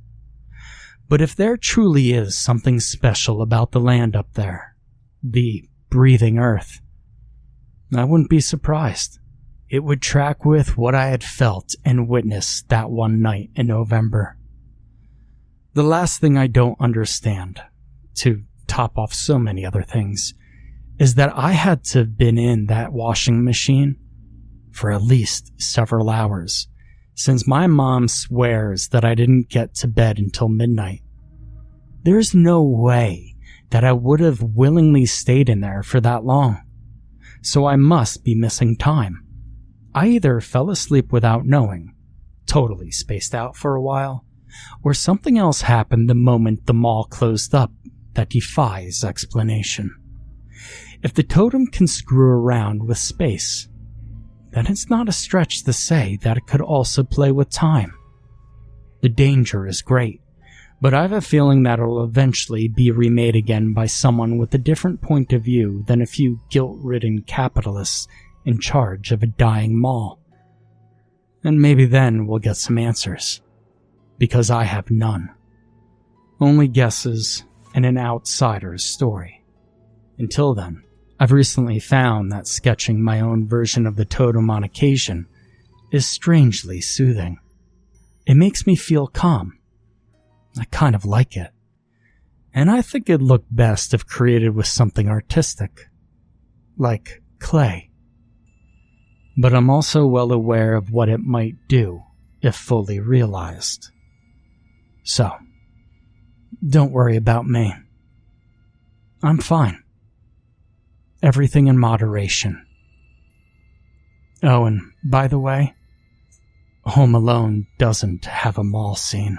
But if there truly is something special about the land up there, the breathing earth, I wouldn't be surprised. It would track with what I had felt and witnessed that one night in November. The last thing I don't understand, to top off so many other things, is that I had to have been in that washing machine for at least several hours, since my mom swears that I didn't get to bed until midnight. There's no way that I would have willingly stayed in there for that long, so I must be missing time. I either fell asleep without knowing, totally spaced out for a while, or something else happened the moment the mall closed up that defies explanation. If the totem can screw around with space, then it's not a stretch to say that it could also play with time. The danger is great, but I have a feeling that it'll eventually be remade again by someone with a different point of view than a few guilt-ridden capitalists in charge of a dying mall. And maybe then we'll get some answers, because I have none. Only guesses and an outsider's story. Until then, I've recently found that sketching my own version of the totem on occasion is strangely soothing. It makes me feel calm. I kind of like it. And I think it'd look best if created with something artistic, like clay. But I'm also well aware of what it might do if fully realized. So, don't worry about me. I'm fine. Everything in moderation. Oh, and by the way, Home Alone doesn't have a mall scene.